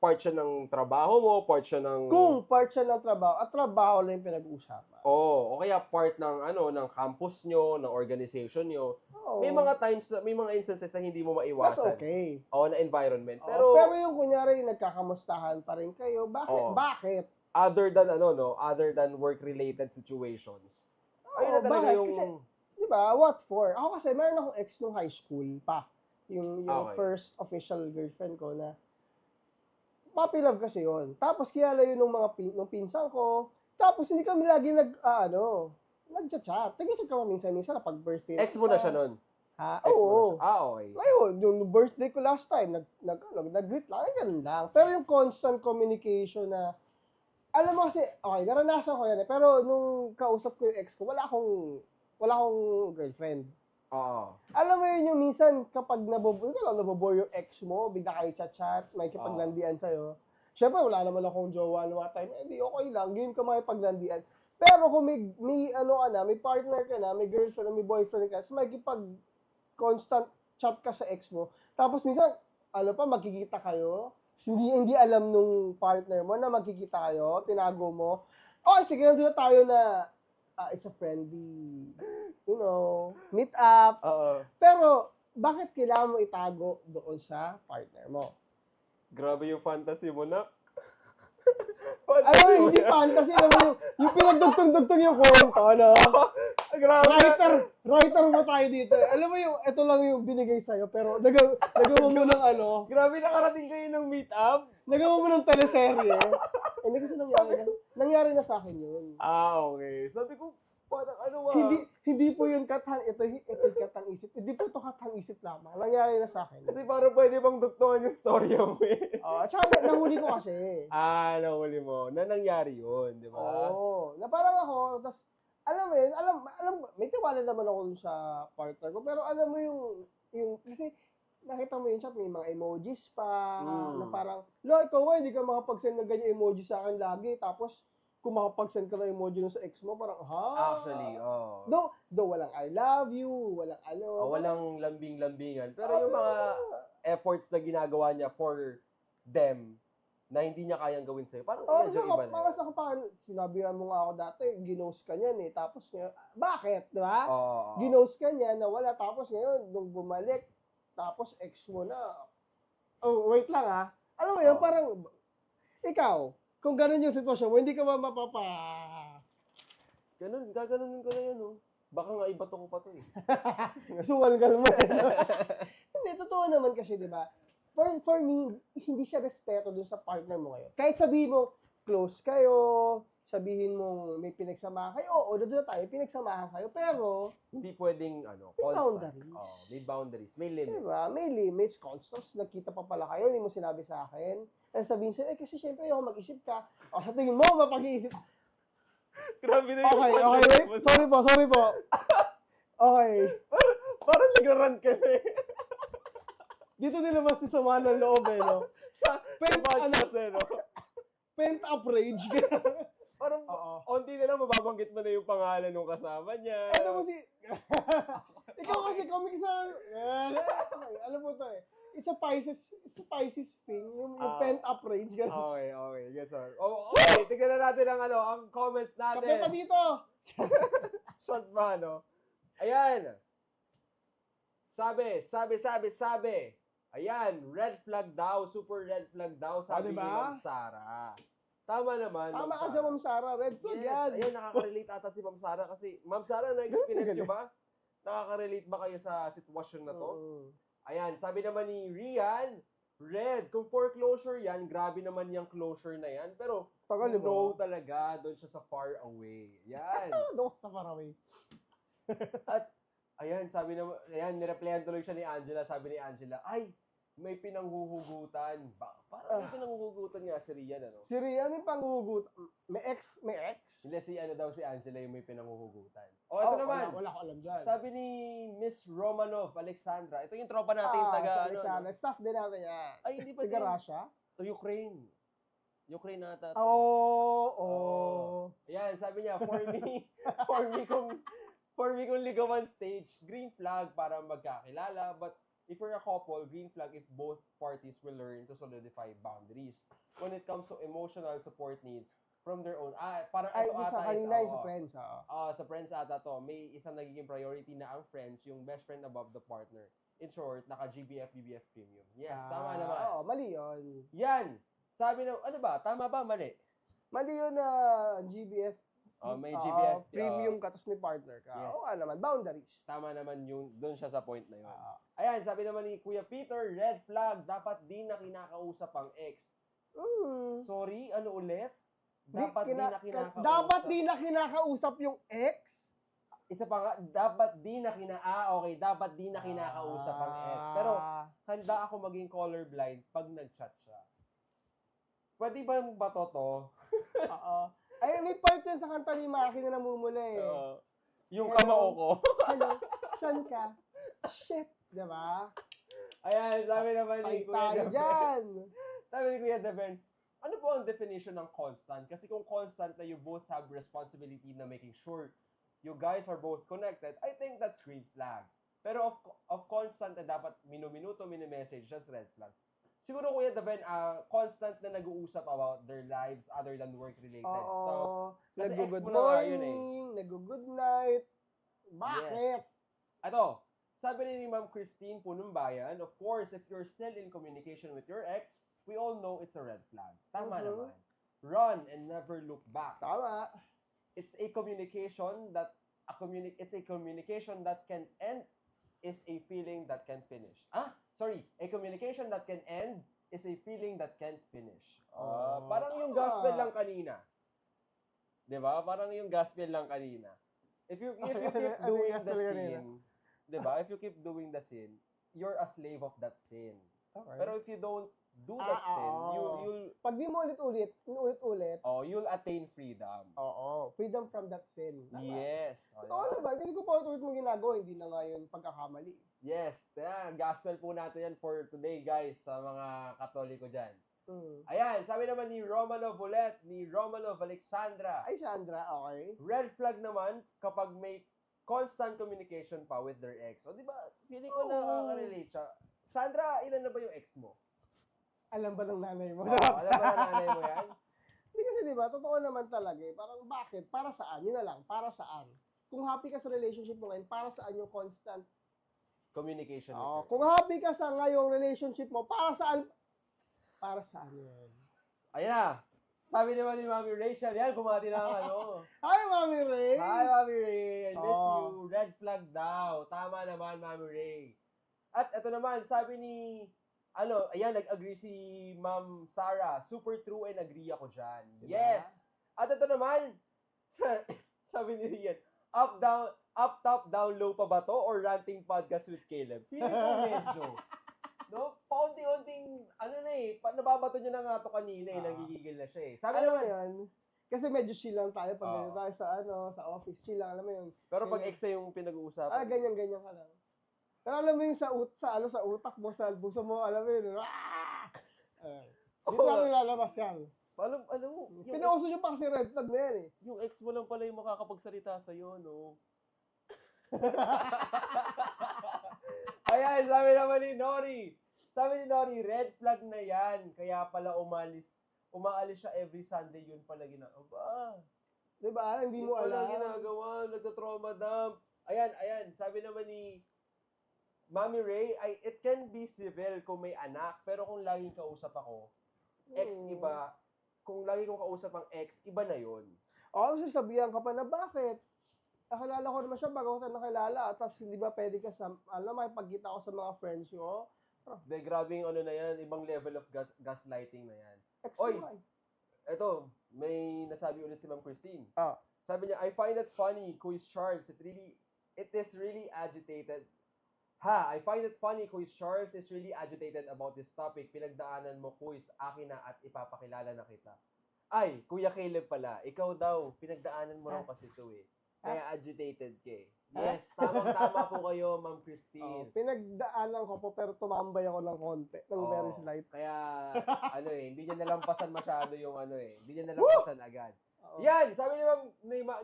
part siya ng trabaho mo, part siya ng... Kung part siya ng trabaho, at trabaho lang yung pinag-uusapan. Oo, o kaya part ng ng campus nyo, ng organization nyo. Oo. May mga times, may mga instances na hindi mo That's maiwasan. okay. Oo, na environment. Pero yung kunyari, nagkakamustahan pa rin kayo, bakit? Oo. Bakit? Other than other than work-related situations. Ayun na talaga bakit? yung... Kasi, di ba, what for? Ako kasi, meron akong ex nung high school pa. Yung Okay. first official girlfriend ko na puppy love kasi yun. Tapos kilala yun nung pinsan ko. Tapos hindi kami lagi nagchat-chat. Nag-chat kami minsan na pag birthday. Ex mo na siya nun? Ha? Ex mo na Oo. siya? Ah, okay. Ngayon, yung birthday ko last time, nag-greet lang, ay ganun lang. Pero yung constant communication na, alam mo kasi, okay, naranasan ko yan eh. Pero nung kausap ko yung ex ko, wala akong girlfriend. Oo. Alam mo yun yung minsan kapag nabobore yung ex mo, bigla kayo chat-chat, may kipaglandian sa'yo. Siyempre, wala naman akong jowa noong time. Hindi, okay lang. Game ka makipaglandian. Pero kung may partner ka na, may girlfriend o may boyfriend ka, so may constant chat ka sa ex mo. Tapos minsan, magkikita kayo. Hindi alam nung partner mo na magkikita kayo, tinago mo. Okay, sige, nandun na tayo na it's a friendly, meet up. Oo. Pero, bakit kailangan mo itago doon sa partner mo? Grabe yung fantasy mo na. Alam mo, hindi fantasy. Alam mo, yung pinagdugtong-dugtong yung kwento, Grabe. Writer mo tayo dito. Alam mo ito lang yung binigay sa'yo, pero nagawa mo ng Grabe, nakarating kayo ng meet-up. nagawa mo ng teleserye. Hindi kasi nangyari na sa akin yun. Ah, okay. Sabi ko, parang Hindi po yun katang ito katang isip. Hindi po ito katang isip lamang. Nangyari na sa akin. Kasi parang pwede bang dugtungan yung story mo eh. At saka nahuli ko kasi. Nahuli mo. Na nangyari yun, di ba? Oo. Na parang ako, tas alam mo yun, may tiwala naman ako dun sa partner ko, pero alam mo yung kasi nakita mo yun siya, may mga emojis pa, na parang, ikaw nga, hindi ka makapag-send ng ganyan emoji sa akin lagi, tapos, kung makapag-send ka ng emoji nun sa ex mo, parang, Actually, Though walang I love you, walang walang lambing-lambingan. Pero yung mga efforts na ginagawa niya for them, na hindi niya kayang gawin sa'yo, parang medyo iba na. Mga sa kapag, sinabihan mo nga ako dati, ginost ka niyan eh, tapos ngayon, bakit, di ba? Ginost ka niya na wala, tapos ngayon, nung bumalik, tapos ex mo na, wait lang alam mo yun, parang, ikaw, kung ganun yung sitwasyon mo, hindi ka ba Gaganunin ko na yan, Baka nga ibato ko pa to eh. Suwal ka naman. Hindi, totoo naman kasi, di ba? For me, hindi siya respeto dun sa partner mo ngayon. Kahit sabihin mo, close kayo, sabihin mo may pinagsamahan kayo, doon na tayo, pinagsamahan kayo, pero, hindi pwedeng, may boundaries. May boundaries, may limits. Diba? May limits, constant, nagkita pa pala kayo, hindi mo sinabi sa akin. At sabihin sa'yo, kasi syempre ako mag-isip ka. Sa tingin mo, mapag-iisip. Grabe na Okay, wait. Sorry po. Okay. Parang nagrarant ka na eh. Dito nilabas si sama ng loob Pent up rage. Parang, onti na lang mababanggit mo na yung pangalan ng kasama niya. Ano mo ikaw kasi comics na, alam mo to eh. It's a Pisces thing, yung pent up rage. Okay. Yes, sir. Okay, tignan na natin ang comments natin. Kape pa dito! Shot ba, Ayan. Sabi. Ayan, red flag daw, super red flag daw, sabi ni Ma'am Sara. Tama naman, Tama ka dyan, Ma'am Sara. Red flag yan. Ayan, nakaka-relate ata si Ma'am Sara kasi, Ma'am Sara, na-experience nyo ba? Nakaka-relate ba kayo sa sitwasyon na to? Ayan, sabi naman ni Rian, red, kung foreclosure yan, grabe naman yung closure na yan. Pero, no talaga, doon siya sa far away. Yan. Doon sa far away. At, ayan, nireplyan tuloy siya ni Angela. Sabi ni Angela, ay, may pinanghuhugutan. Parang may pinanghuhugutan nga si Rian, Si Rian may panghuhugutan. May ex? Hindi, si Angela yung may pinanghuhugutan. Ito naman. Wala ko alam dyan. Sabi ni Miss Romanov, Alexandra. Ito yung tropa natin, Staff din natin yan. Ay, hindi pa Taga Russia? Ukraine. Ukraine nata. Ayan, sabi niya, for me kung ligawan stage, green flag para magkakilala, but If you're a couple, green flag if both parties will learn to solidify boundaries. When it comes to emotional support needs from their own. Parang Ay, ito di sa ata is, kanina yung sa friends, sa friends ata to, may isang nagiging priority na ang friends, yung best friend above the partner. In short, naka-GBF, BBF premium. Yes, tama naman. Oo, mali yun. Yan! Sabi na, ano ba? Tama ba? Mali? Mali yun na GBF. May GBF. Premium ka, tapos may partner ka. Yes. Oo nga naman, boundaries. Tama naman yung, doon siya sa point na yun. Oo. Ayan, sabi naman ni Kuya Peter, red flag, dapat di na kinakausap ang ex. Sorry, ano ulit? Dapat di na kinakausap. Dapat di na kinakausap yung ex? Isa pa nga, dapat di na dapat di na kinakausap ang ex. Pero, handa ako maging colorblind pag nag-chat siya. Pwede ba to? Oo. Ay, may part yun sa kanta ni Maki na namumula eh. Yung Hello? kamao ko. Hello, saan ka? Shit, diba? Ayan, sabi naman Ay, ni Kuya tayo Daben. dyan. Sabi ni Kuya Daben, ano po ang definition ng constant? Kasi kung constant na you both have responsibility na making sure you guys are both connected, I think that's green flag. Pero of constant na dapat minuminuto, mini-message, that's red flag. Siguro Kuya Daben, constant na nag-uusap about their lives other than work-related stuff. Oo. Kasi Nag-good ex mo na nga yun eh. morning, nag-good night. Bakit? Ito, sabi ni Ma'am Christine Punumbayan, of course, if you're still in communication with your ex, we all know it's a red flag. Tama naman. Run and never look back. Tama. It's a communication that can end is a feeling that can finish. A communication that can end is a feeling that can't finish. Parang yung gospel lang kanina. 'Di ba? Parang yung gospel lang kanina. If you keep doing the sin, 'di ba? If you keep doing the sin, you're a slave of that sin. Okay. Pero if you don't do that sin, you'll pag di mo ulit-ulit, you'll attain freedom. Oo, freedom from that sin. Tama. Yes. Totoo naman, kasi kung paulit-ulit mo ginagawa, hindi na nga yun pagkakamali. Yes. Gospel po natin yan for today, guys, sa mga Katoliko dyan. Ayan, sabi naman ni Romanov ulit, ni Romanov Alexandra. Ay, Sandra, okay. Red flag naman kapag may constant communication pa with their ex. O, di ba? Feeling ko nakaka-relate siya. Sandra, ilan na ba yung ex mo? Alam ba ng nanay mo? Alam ba ng nanay mo yan? Hindi kasi di ba, totoo naman talaga eh. Parang bakit? Para saan? Yun na lang, para saan? Kung happy ka sa relationship mo ngayon, para saan yung constant communication with her. Kung happy ka sa ngayong relationship mo, para saan? Para saan yun? Ayan na. Sabi naman ni Mami Rachel, yan, kumati na ang Hi, Mami Ray! Hi, Mami Ray! I miss you. Red flag daw. Tama naman, Mami Ray. At ito naman, sabi ni, ayan, nag-agree si Ma'am Sarah. Super true and agree ako dyan. Diba? Yes! At ito naman, sabi ni Rian, up, top, down, low pa ba to? Or ranting podcast with Caleb? Feeling ko medyo. No? Paunti-unting, nababato niya na nga to kanina nagigigil na siya eh. Sabi naman yan, kasi medyo chill lang tayo pag ganito tayo sa office, chill lang, alam mo yun. Pero pag ex na yung pinag-uusapan. Ganyan ka lang. Pero alam mo yung sa utak mo, sa puso mo, alam mo yun, Dito lang lalabas yan. Alam mo, Pinauso nyo pa kasi red flag na yan eh. Yung ex mo lang pala yung makakapagsalita sa'yo, no? Ayan, sabi naman ni Nori. Sabi ni Nori, red flag na yan. Kaya pala umaalis siya every Sunday, yun pala ginagawa. Diba? Hindi mo alam. Yun pala ginagawa, nagtatrauma dump. Ayan, sabi naman ni Mami Ray, it can be civil kung may anak, pero kung laging kausap ako, ex iba, kung lagi kong kausap ang ex, iba na yun. Sasabihan ka pa na bakit? Nakilala ko naman siya bago ko nakilala. Tapos hindi ba pwede ka makipagkita ko sa mga friends ko? De, grabe yung na yan, ibang level of gaslighting na yan. Oy, eto, may nasabi ulit si Ma'am Christine. Sabi niya, I find it funny, Quiz Charles, it is really agitated. I find it funny, Quiz Charles is really agitated about this topic. Pinagdaanan mo, Quiz, akin na at ipapakilala na kita. Ay, Kuya Caleb pala, ikaw daw, pinagdaanan mo raw kasi ito eh. Kaya agitated ka eh. Yes, tamang-tama po kayo, Ma'am Christine. Pinagdaanan ko po pero tumambay ako ng konti, ng very slight. Kaya, hindi niya nalampasan masyado yung hindi niya nalampasan agad. Yan, sabi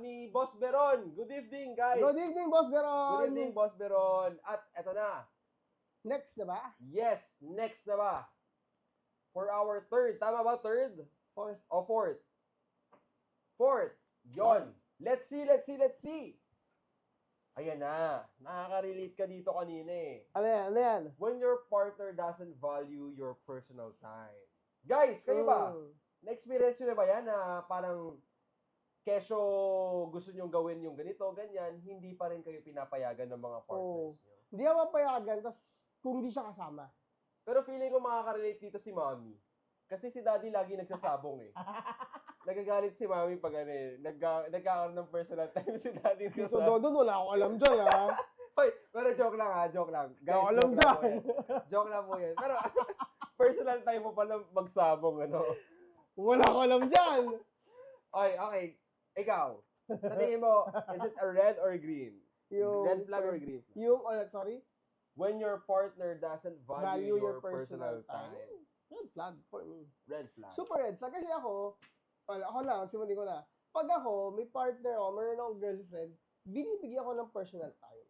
ni Boss Beron. Good evening, guys. Good evening, Boss Beron. Good evening, Boss Beron. At eto na. Next na ba? Yes, next na ba? For our third. Tama ba third? Fourth. O fourth? Fourth. Yon. Let's see. Ayan na. Nakaka-relate ka dito kanina eh. Ano yan? When your partner doesn't value your personal time. Guys, kayo ba? Na-experience nyo na ba yan na parang kesyo gusto nyong gawin yung ganito, ganyan, hindi pa rin kayo pinapayagan ng mga partners nyo? Hindi ako mapayagan, tas kung di siya kasama. Pero feeling ko makaka-relate dito si Mommy. Kasi si Daddy lagi nagsasabong eh. Nagagalit si Mommy pag ano eh. Nagkakaroon ng personal time si Daddy. Dito doon, wala akong alam dyan, ha? Hoy, pero joke lang ha, joke lang. Guys, Wala akong alam joke lang po dyan. yan. Joke lang po yan. Pero personal time mo pala magsabong, ano. Wala akong alam dyan. Okay. Ikaw, sa tingin mo, is it a red or green? Red flag or green flag? Sorry? When your partner doesn't value your personal time. Red flag for me. Red flag. Super red flag. Kasi ako lang, simunin ko na. Pag ako, may partner ako, meron akong girlfriend, binibigyan ako ng personal time.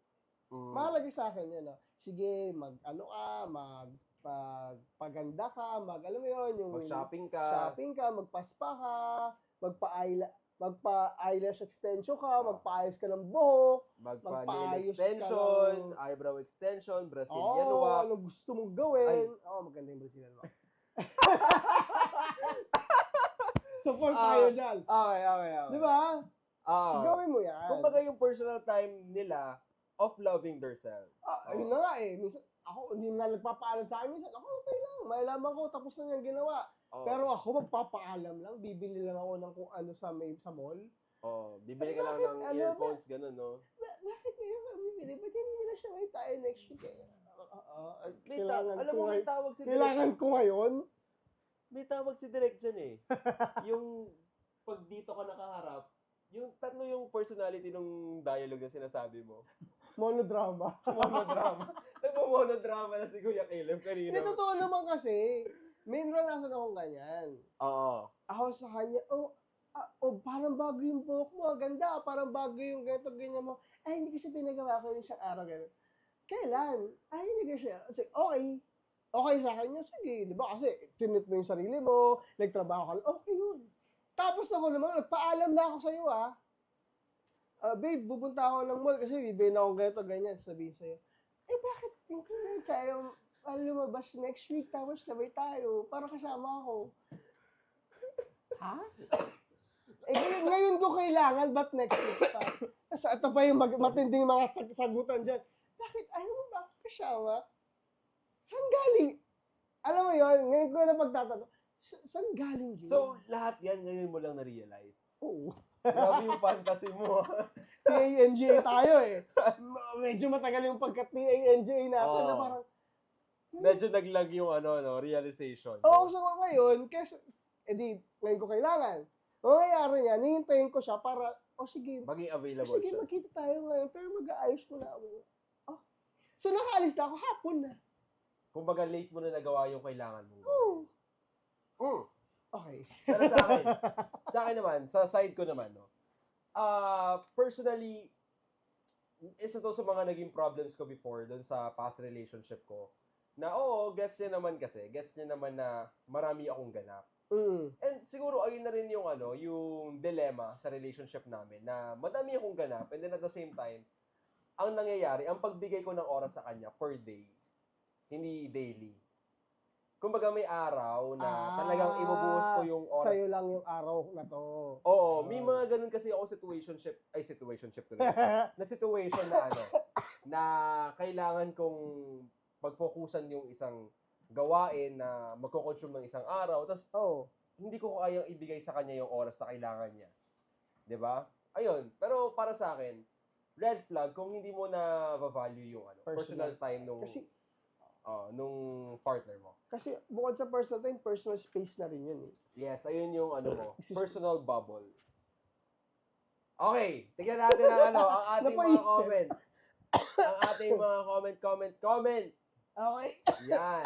Mahalaga sa akin yun, no? Sige, magpaganda ka, alam mo yun, yung mag-shopping ka, magpaspa ka, magpa-eyelash extension ka, magpa-ayos ka ng buhok, magpa-nail magpaayos extension, ka eyebrow extension, Brazilian wax. ano gusto mong gawin. Maganda yung Brazilian wax. Support tayo dyan. Okay. Di ba? Gawin mo yan. Kumbaga yung personal time nila of loving themselves. Yun na nga eh. Minsan, ako, hindi na nagpapaalam sa akin. Minsan, ako okay lang. Malalaman ko, tapos na niyang ginawa. Pero ako, magpapaalam lang. Bibili lang ako ng kung ano sa mall. Bibili ka lang ng earphones, gano'n, no? Bakit ngayon ka bibili? Ba't hindi na siya may tayo next week eh? Alam mo, may tawag si Direk. Kailangan ko ngayon? May tawag si Direk dyan eh. Yung pag dito ka nakaharap, yung tatlo yung personality ng dialogue na sinasabi mo. Monodrama. Nagmo-monodrama na si Kuya Caleb kanina. Hindi, totoo naman kasi. May naranasan akong ganyan. Oo. Ako sa kanya, parang bago yung buhok mo, ganda, parang bago yung ganito, ganyan mo. Ay, hindi ko siya pinagawa ko yung isang araw, gano'n. Kailan? Ay, hindi ko siya. Kasi, okay sa akin yun, sige, di ba? Kasi, tinit mo yung sarili mo, nagtrabaho ka, okay yun. Tapos ako naman, nagpaalam na ako sa'yo, babe, pupunta ako ng mall kasi bibili na akong ganito, ganyan, sabihin sa'yo. Bakit hindi na tayo lumabas next week, tapos sabay tayo, para kasama ako. Ha? Ngayon ko kailangan, ba't next week pa? Ito pa yung matinding mga sagutan dyan. Bakit? Ayaw mo ba kasama? Saan galing? Alam mo yun, ngayon ko na pagtatanong, saan galing yun? So, lahat yan ngayon mo lang na-realize. Oo. Grabe yung fantasy mo. TANGA tayo eh. Medyo matagal yung pagka-TANGA natin na parang, medyo naglag yung realization. So ngayon, ngayon ko kailangan. Mangyayari niya, nihintayin ko siya para, sige, maging available sige, siya. magkita tayo ngayon, pero mag-aayos mo na ako. So nakaalis na ako, hapon na. Kumbaga late mo na nagawa yung kailangan mo. Okay. Pero sa akin naman, sa side ko naman, personally, isa to sa mga naging problems ko before doon sa past relationship ko. Na gets niya naman na marami akong ganap. And siguro ayun na rin yung dilemma sa relationship namin na madami akong ganap and then at the same time, ang nangyayari, ang pagbigay ko ng oras sa kanya per day, hindi daily. Kumbaga may araw na talagang ibubuhos ko yung oras. Sa'yo lang yung araw na to. Oo, may mga ganun kasi ako situationship ko na. Na situation na na kailangan kong pagfokusan yung isang gawain na magko-consume ng isang araw, tapos hindi ko kayang ibigay sa kanya yung oras na kailangan niya. 'Di ba? Ayun, pero para sa akin, red flag kung hindi mo na value yung personal time nung partner mo. Kasi bukod sa personal time, personal space na rin yun eh. Yes, ayun yung personal bubble. Okay, tignan natin ang ang ating mga comments. Ang ating mga comment. Okay. Yan.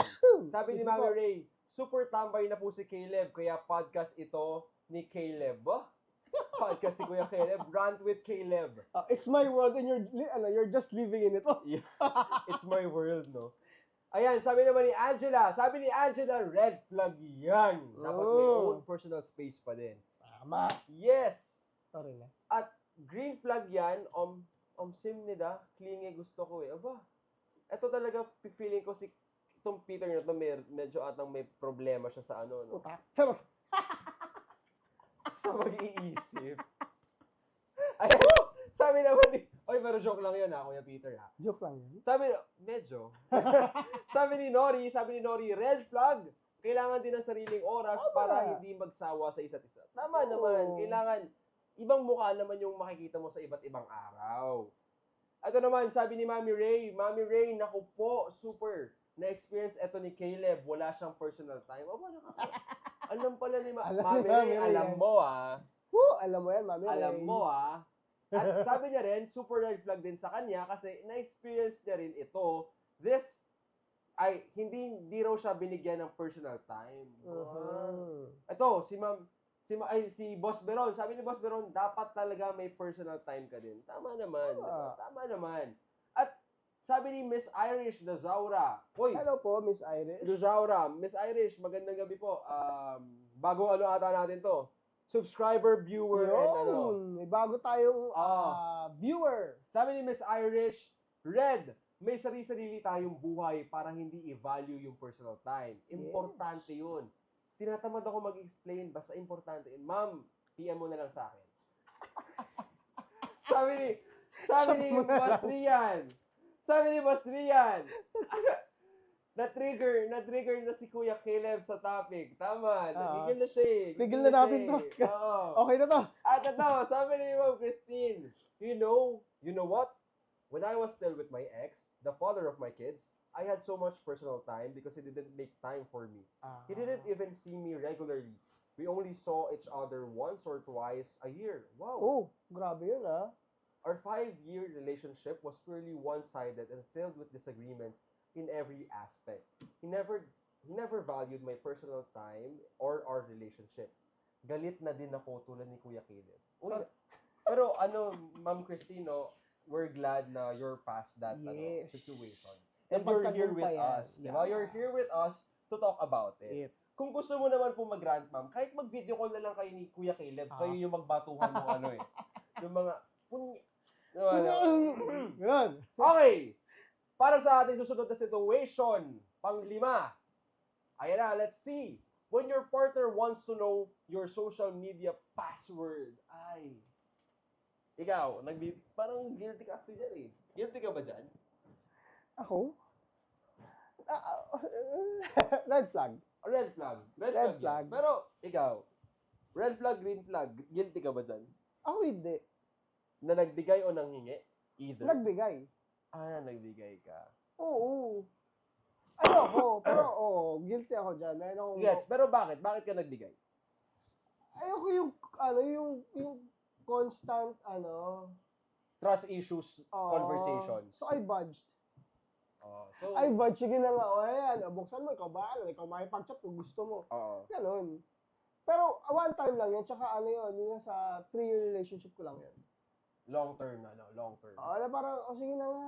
Sabi ni Mami Ray, super tambay na po si Caleb, kaya podcast ito ni Caleb. Podcast si Kuya Caleb, Rant with Caleb. It's my world and you're just living in it. Yeah. It's my world, no? Ayan, sabi naman ni Angela. Sabi ni Angela, red flag yan. Dapat may own personal space pa din. Tama. Yes! Sorry na. At green flag yan, sim nida, klingi gusto ko eh. Aba, ito talaga feeling ko si itong Peter na to, medyo atang may problema siya sa ano, no? Utak. Sarap. Sa mag-iisip. Ayan, sabi naman ni, oy, pero joke lang yun ha, Kuya Peter ha. Joke lang yun. Medyo. sabi ni Nori, red flag. Kailangan din ng sariling oras para hindi magsawa sa isa't isa. Tama naman, kailangan, ibang mukha naman yung makikita mo sa iba't ibang araw. Ito naman, sabi ni Mami Ray, naku po, super. Na-experience ito ni Caleb, wala siyang personal time. Alam pala ni Mami Ray, alam mo Alam mo yan, Mami Ray. Alam mo At sabi niya rin, super red flag din sa kanya kasi na-experience niya rin ito. Hindi raw siya binigyan ng personal time. Ito, si Boss Beron, sabi ni Boss Beron, dapat talaga may personal time ka din. Tama naman. Tama naman. At sabi ni Miss Irish Dazaura, hoy, Hello po, Miss Irish. Dazaura, Miss Irish, magandang gabi po. Bagong ano ata natin to? Subscriber, viewer, and ano. May bago tayong viewer. Sabi ni Miss Irish, Red, may sarili-sarili tayong buhay para hindi i-value yung personal time. Importante yun. Tinatamad ako mag-explain, basta importante yun. Ma'am, PM mo na lang sa akin. sabi ni Boss Rian, na-trigger na si Kuya Caleb sa topic. Tama, nagigil na siya eh. Tigil na natin to. Okay na to. At ito, sabi ni Ma'am Christine, you know what? When I was still with my ex, the father of my kids, I had so much personal time because he didn't make time for me. He didn't even see me regularly. We only saw each other once or twice a year. Wow. Oh, grabe yun Our 5-year relationship was purely one-sided and filled with disagreements in every aspect. He never valued my personal time or our relationship. Galit na din ako tulad ni Kuya Caleb. Pero Ma'am Cristino, we're glad na you're past that situation. And you're here with us. Diba? You're here with us to talk about it. Kung gusto mo naman po mag-rant, ma'am, kahit mag-video call na lang kayo ni Kuya Caleb, kayo yung magbatuhan mo yung mga Ganun. Okay. Para sa ating susunod na situation, pang-5. Ayan na, let's see. When your partner wants to know your social media password, ikaw, parang guilty ka kasi dyan eh. Guilty ka ba dyan? Ako? Red flag. Red flag. Pero, ikaw, red flag, green flag, guilty ka ba dyan? Ako hindi. Na nagbigay o nanghingi? Either? Nagbigay. Nagbigay ka. Oo. Ayoko, pero guilty ako dyan. Yes, pero bakit? Bakit ka nagbigay? Ayoko yung constant, trust issues, conversations. So, I budged. So, I budged. Sige na nga, buksan mo, ikaw makipag-chat kung gusto mo. Ganon. Pero, one time lang yan, tsaka yun sa 3-year relationship ko lang yan. Long term. Parang, sige na nga,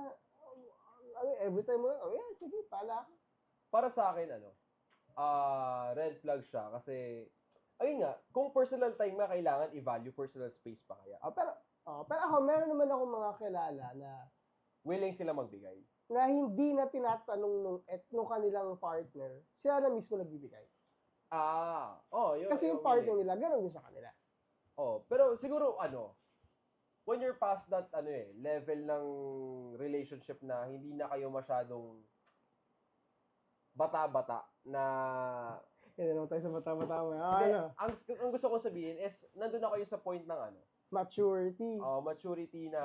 every time mo lang, sige, pala. Para sa akin, red flag siya kasi, ayun nga, kung personal time nga, kailangan i-value personal space pa kaya. Pero ako, meron naman ako mga kilala na willing sila magbigay. Na hindi na tinatanong nung kanilang partner, sila na mismo nagbibigay. Yun. Kasi yung partner nila, gano'n din sa kanila. Pero siguro, when you're past that, level ng relationship na hindi na kayo masyadong bata-bata na... Hindi naman tayo sa bata-bata mo. Ang gusto ko sabihin is, nandun na kayo sa point ng maturity. Maturity na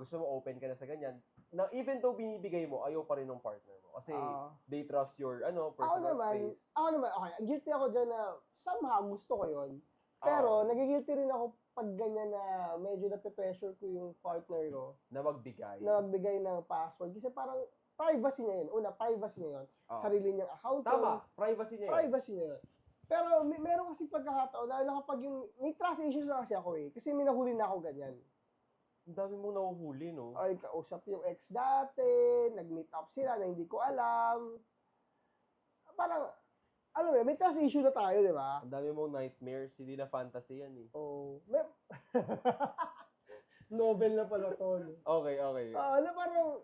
gusto mo open ka na sa ganyan. Na even though binibigay mo, ayaw pa rin ng partner mo. Kasi they trust your personal space. Ako naman, okay. Guilty ako dyan na somehow gusto ko yun. Pero nagigilty rin ako pag ganyan na medyo nape-pressure ko yung partner ko. Na magbigay ng password. Kasi parang privacy niya yun. Una, privacy niya yun. Sarili niyang account. Tama, privacy niya yun. Privacy niya yun. Pero meron kasi pagkakataon, lalo na kapag may trust issues na kasi ako eh. Kasi may nahuli na ako ganyan. Ang dami mong nahuhuli, no? Ay, kausap yung ex dati, nag-meet up sila na hindi ko alam. Parang, alam mo, may trust issue na tayo, di ba? Ang dami mong nightmares, hindi na fantasy yan eh. Oh, may... Novel na pala to. No? Okay, okay. Na parang,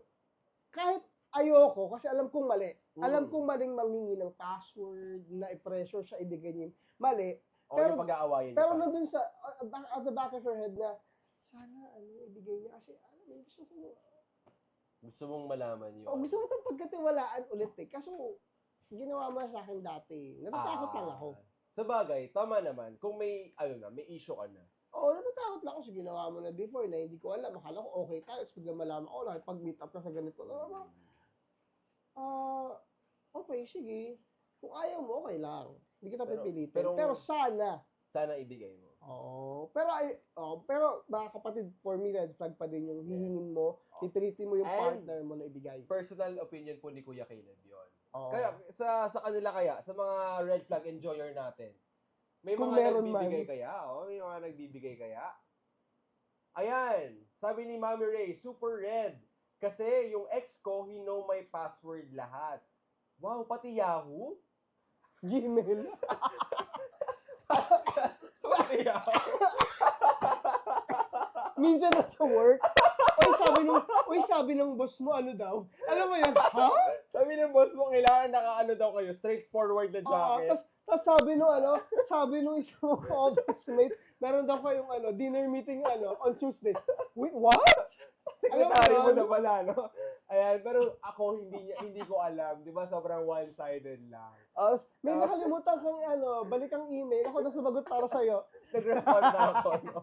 kahit ayoko, kasi alam kong mali. Alam Mm. kong maling manghingi ng password, na i-pressure siya, ibigay niya. Mali. O Pero- yung pag-aawayan Pero niyo pa. nandun sa, at the back of your head na, sana, ibigay niya. Kasi, alam mo, gusto ko, Gusto mong malaman yun. gusto ko itong pagkatiwalaan ulit eh. Kaso, ginawa mo na sa akin dati. Natatakot lang ako. Sa bagay, tama naman. Kung may, may issue ka na. Oo, natatakot lang ako sa ginawa mo na before na hindi ko alam. Akala ko okay tayo. Tapos bigla malaman ko, nakipag-meet up ka sa ganito. Okay, sige. Kung ayaw mo, okay lang. Hindi kita Pero- pipilitin. pero- Pero sana. Sana ibigay mo. Oo. Pero mga kapatid, for me, red flag pa din yung hihingin mo. Pipilitin mo yung And- partner mo na ibigay. Personal opinion po ni Kuya Caleb yun. Oo. Kaya sa kanila kaya, sa mga red flag enjoyer natin, may Kung mga meron nagbibigay man. kaya? May mga nagbibigay kaya? Ayan, sabi ni Mami Ray, super red. Kasi yung ex ko, he know my password lahat. Wow, pati Yahoo? Gmail. Pati Yahoo? Minsan na sa work. Uy, sabi ng boss mo, ano daw? Alam mo yun, ha? Sabi ng boss mo, kailangan nakaano daw kayo, straightforward na jacket. Tapos sabi nung isang office mate, meron daw kayong dinner meeting on Tuesday. Wait, what? Secretary alam mo mo yun? na pala, no? Ayan, pero ako hindi ko alam, 'di ba? Sobrang one-sided lang. May nakalimutan kang balik ang email. Ako na sumagot para sa'yo. Nag-respond na ako, no?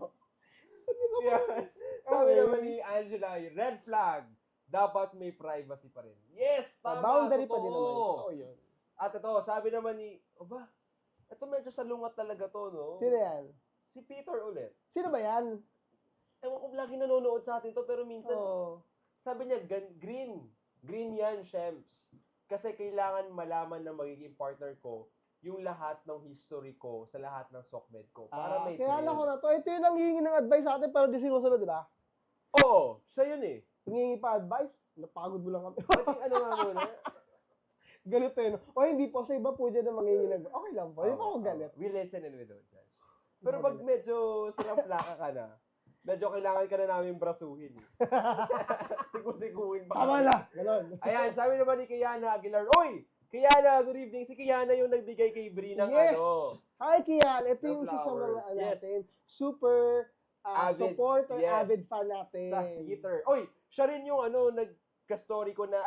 Yan. Sabi naman ni Angela, red flag, dapat may privacy pa rin. Yes, tama, Boundary pa totoo. din naman. Totoo yun. At ito, sabi naman ni, ito medyo salungat talaga to, no? Sino yan? Si Peter ulit. Sino ba yan? Ewan ko lagi nanonood sa atin to, pero minsan, Oh. sabi niya, green. Green yan, Shems. Kasi kailangan malaman na magiging partner ko yung lahat ng history ko sa lahat ng SOCMED ko. Para may Kaya alam ko thrill. na to. Ito yung hihingi ng advice sa atin pero di sinusunod, di ba? Oo, siya yun eh. Hingi pa advice, napagod mo lang kami. Pwede ano nga muna. Galit eh, no? O hindi po, sa iba po dyan na mangingi ng okay lang po. Hindi po ako galit. We listen and we don't judge. Pero pag medyo silang plaka ka na, medyo kailangan ka na namin brasuhin. Sikusikuhin pa. Tama kami. na! Ganon. Ayan, sabi naman ni Kiana Aguilar, Oy! Kiana, good evening. Si Kiana yung nagbigay kay Bri ng Yes! Hi, Kian. Ito ng yung isa sa mga flowers. Yes. natin. Super Avid. supporter, Yes. avid fan natin. sa heater. Oy, siya rin yung nagka-story ko na,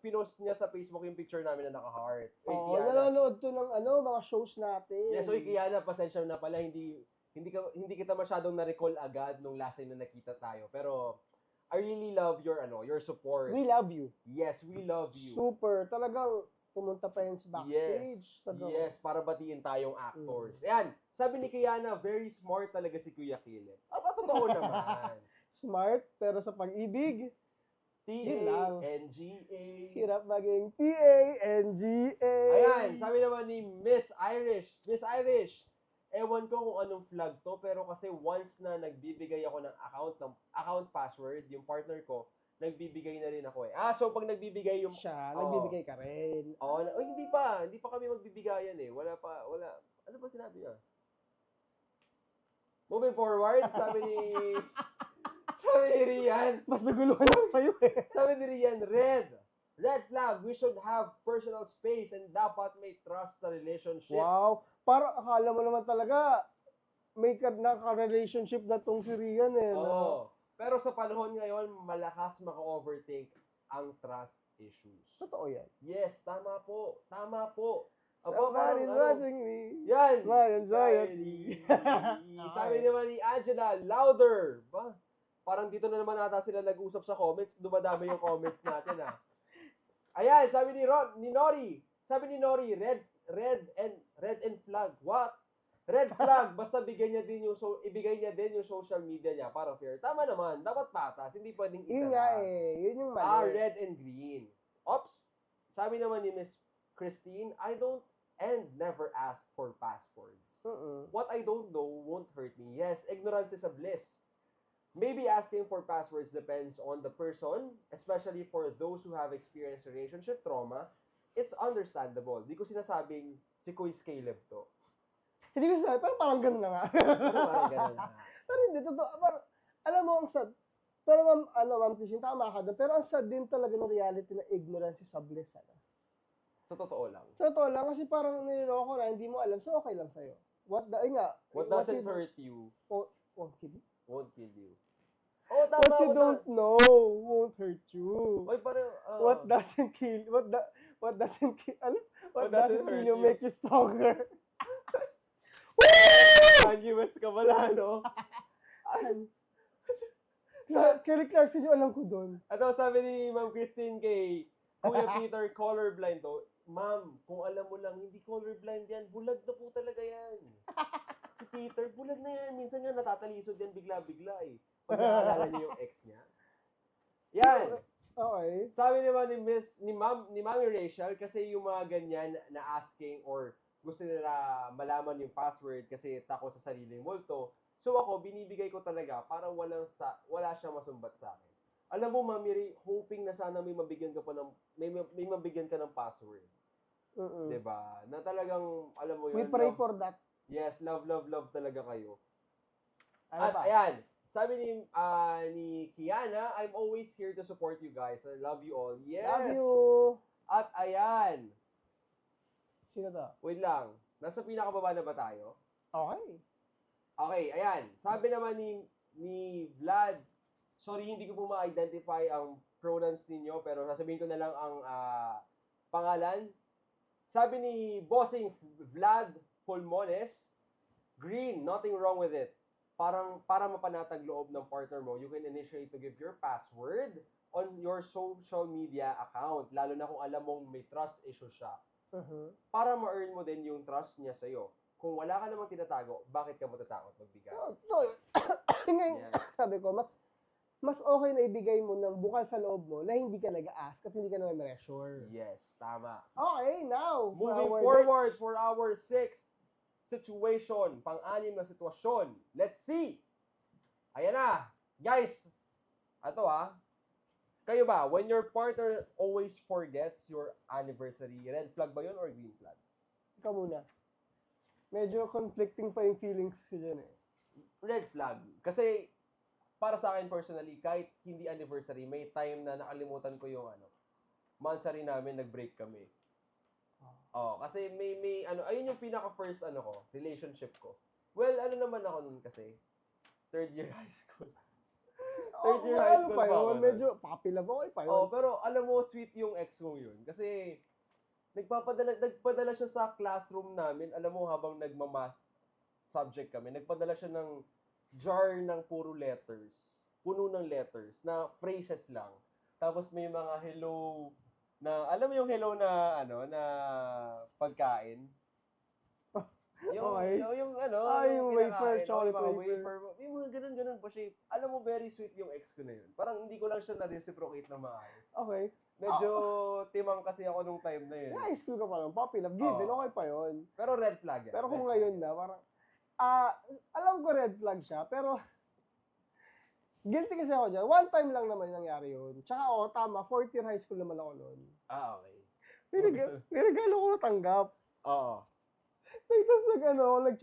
pinost niya sa Facebook yung picture namin na naka-heart. Oy, Oo, Kiana. nanonood to ng mga shows natin. Yes, oy, Kiana, pasensya na pala, hindi kita masyadong na-recall agad nung last time na nakita tayo. Pero, I really love your support. We love you. Yes, we love you. Super. Talagang pumunta pa yan sa backstage. Yes, para batiin tayong actors. Ayan, sabi ni Kiana, very smart talaga si Kuya Caleb. Totoo naman. Smart, pero sa pag-ibig, Yun lang. T-A-N-G-A. hirap maging T-A-N-G-A. Ayan, sabi naman ni Miss Irish. Miss Irish, ewan ko kung anong flag to, pero kasi once na nagbibigay ako ng account password, yung partner ko, nagbibigay na rin ako eh. So pag nagbibigay yung... Siya, Oo. nagbibigay ka rin. Hindi pa kami magbibigayan eh. Wala. Ano ba sinabi niya? Moving forward, sabi ni Rian, Mas naguluhan ako sa'yo eh. sabi ni Rian, red flag, we should have personal space and dapat may trust na relationship. Wow. Para akala mo naman talaga, may naka-relationship na tong si Rian eh. Oo. No? Pero sa panahon ngayon, malakas maka-overtake ang trust issues. Totoo yan. Yes, tama po. Somebody's watching me. Yan. Smile anxiety. Sabi naman ni Angela, louder. Ba? Parang dito na naman ata sila nag-usap sa comments. Dumadami yung comments natin ah. Ayan, sabi ni Nori. Sabi ni Nori, red and flag. What? Red flag, basta ibigay niya din yung social media niya para fair. Tama naman, dapat patas, hindi pwedeng isa Yun nga lang. yun yung mali. Red and green. Ops, sabi naman ni Miss Christine, I don't and never ask for passwords. What I don't know won't hurt me. Yes, ignorance is a bliss. Maybe asking for passwords depends on the person, especially for those who have experienced relationship trauma. It's understandable. Di ko sinasabing si Kuya Caleb to. Hindi ko sabi, pero parang ganun na nga. Pero parang ganun na. Pero hindi, totoo. Parang, alam mo, ang sad. Pero ma'am Christine, tama ka doon. Pero ang sad din talaga ng reality na ignorance is bliss. Ano? Sa totoo lang. So, totoo lang, kasi parang niloloko na, hindi mo alam, so okay lang sa'yo. What doesn't hurt you Won't kill you. won't kill you. Oh, tama. What you don't know won't hurt you. Oy, parang, What doesn't kill, what doesn't kill, ano? What doesn't doesn't hurt kill you you. make you stronger. Kanye West ka pala, no? Kelly Clarkson yung alam ko doon. At sabi ni Ma'am Christine kay Kuya Peter, colorblind to. Ma'am, kung alam mo lang, hindi colorblind yan. Bulag na po talaga yan. Si Peter, bulag na yan. Minsan nga natatalisod yan bigla-bigla eh. Pag naalala niyo yung ex niya. Yan. Okay. Sabi naman ni Mami Rachel, kasi yung mga ganyan na asking or gusto nila malaman yung password kasi takot sa sariling multo. So ako, binibigay ko talaga para wala siyang masumbat sa akin. Alam mo, Mami Ray, hoping na sana may mabigyan ka pa ng may mabigyan ka ng password. Diba? Na talagang, alam mo We yun. pray for that. Yes, love talaga kayo. Ano At ba? ayan, sabi ni Kiana, I'm always here to support you guys. I love you all. Yes! Love you. At ayan, Sino to? wait lang. Nasa pinakababa na ba tayo? Okay. Okay, ayan. Sabi naman ni Vlad, sorry, hindi ko po ma-identify ang pronouns ninyo, pero sasabihin ko na lang ang pangalan. Sabi ni Bossing Vlad Pulmones, green, nothing wrong with it. Para mapanatag loob ng partner mo, you can initiate to give your password on your social media account, lalo na kung alam mong may trust issue siya. Para ma-earn mo din yung trust niya sa'yo. Kung wala ka namang tinatago, bakit ka matatakot magbigay? So, ngayon, sabi ko, mas okay na ibigay mo ng bukal sa loob mo na hindi ka nag-ask at hindi ka naman pressure. Yes, tama. Okay, now, Moving our forward next- for our sixth situation, pang-anim na sitwasyon. Let's see! Ayan na! Guys, ato kayo ba, when your partner always forgets your anniversary, red flag ba yun or green flag? Ikaw muna. Medyo conflicting pa yung feelings ko dyan eh. Red flag. Kasi, para sa akin personally, kahit hindi anniversary, may time na nakalimutan ko yung monthsary namin, nag-break kami. Kasi may ayun yung pinaka-first relationship ko. Well, naman ako nun kasi, third year high school. Third year high school pa pa ako yun, nun. medyo puppy love okay pa yun. Pero alam mo, sweet yung ex mo yun. Kasi, nagpadala siya sa classroom namin, alam mo, habang nagmamath subject kami, nagpadala siya ng jar ng puro letters. Puno ng letters, na phrases lang. Tapos may mga hello, na, alam mo yung hello na, na pagkain? Yung, Okay. yung yung wafer, kinakain, chocolate yung mga wafer. Yung mga ganun pa siya. Alam mo, very sweet yung ex ko na yun. Parang hindi ko lang siya na-reciprocate ng maayos. Okay. Medyo timang kasi ako nung time na yun. High school ka pa lang, puppy love, given, okay pa yun. Pero red flag yan. Pero kung Red ngayon flag. na, parang, alam ko red flag siya, pero, guilty kasi ako dyan. One time lang naman nangyari yun. Tsaka tama, 4th year high school naman ako noon. Okay. May regalo ko natanggap. Oo. Tapos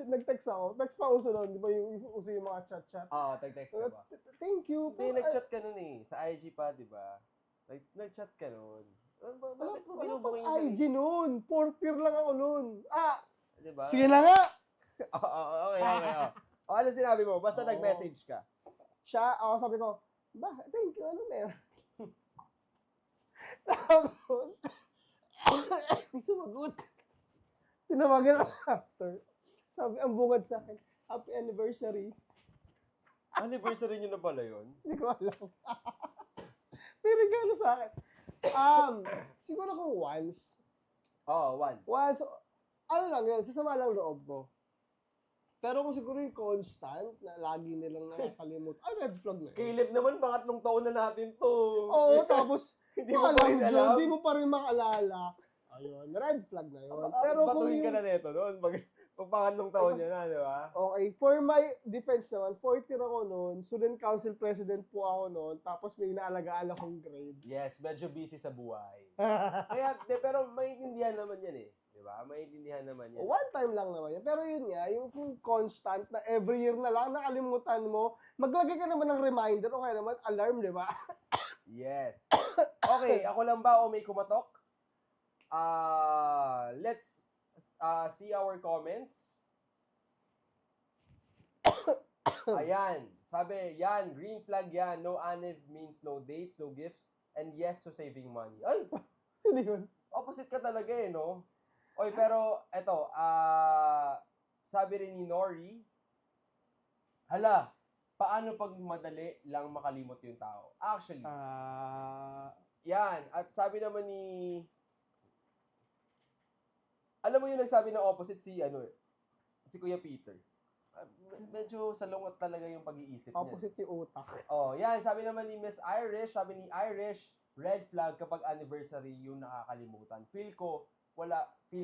nag-text ako. Text pa uso noon, di ba yung uso yung mga chat-chat. Oo, tag-text ka ba? Thank you. Hindi, nag-chat ka nun eh. Sa IG pa, di ba? Nag-chat ka nun. Bakit mo binubungin yung IG noon. 4th year lang ako noon. Di ba? Sige na nga. Okay. Ano sinabi mo? Basta nag-message ka. Siya, ako sabi ko, thank you, ano meron? Tapos, sumagot. Tinawagan ako after. Sabi, ang bungad sa akin, happy anniversary. Anniversary niyo na pala yun? Hindi ko alam. May regalo sa akin. Siguro kung once. Once. Once, lang yun, sasama lang loob ko. Pero kung siguro yung constant, na lagi nilang nakakalimutan, red flag na yun. Caleb naman, pangatlong taon na natin to. Oo, tapos, hindi mo pa rin alam. Hindi mo pa rin makalala. Ayun, red flag na yun. Pero batuhin ka na neto doon. Pagpangatlong taon niya na, di ba? Okay, for my defense naman, 40 ako noon, student council president po ako noon, tapos may inaalagaan akong grade. Yes, medyo busy sa buhay. Pero maintindihan naman yan eh. Di ba? Maintindihan naman yan. One time lang naman yan. Pero yun nga, yung constant na every year na lang, nakalimutan mo, maglagay ka naman ng reminder, o kaya naman alarm, di ba? Yes. Okay, ako lang ba o may kumatok? Let's see our comments. Ayan. Sabi, yan, green flag yan. No aniv means no dates, no gifts, and yes to saving money. Ay, Sino yun? opposite ka talaga eh, no? Oy, pero eto, sabi rin ni Nori, hala, paano pag madali lang makalimot yung tao? Actually, yan. At sabi naman ni, alam mo yung nagsabi ng opposite si Kuya Peter. Medyo salungat talaga yung pag-iisip niya. Opposite yung utak. Oh, yan. Sabi naman ni Miss Irish, sabi ni Irish, red flag kapag anniversary yung nakakalimutan. Feel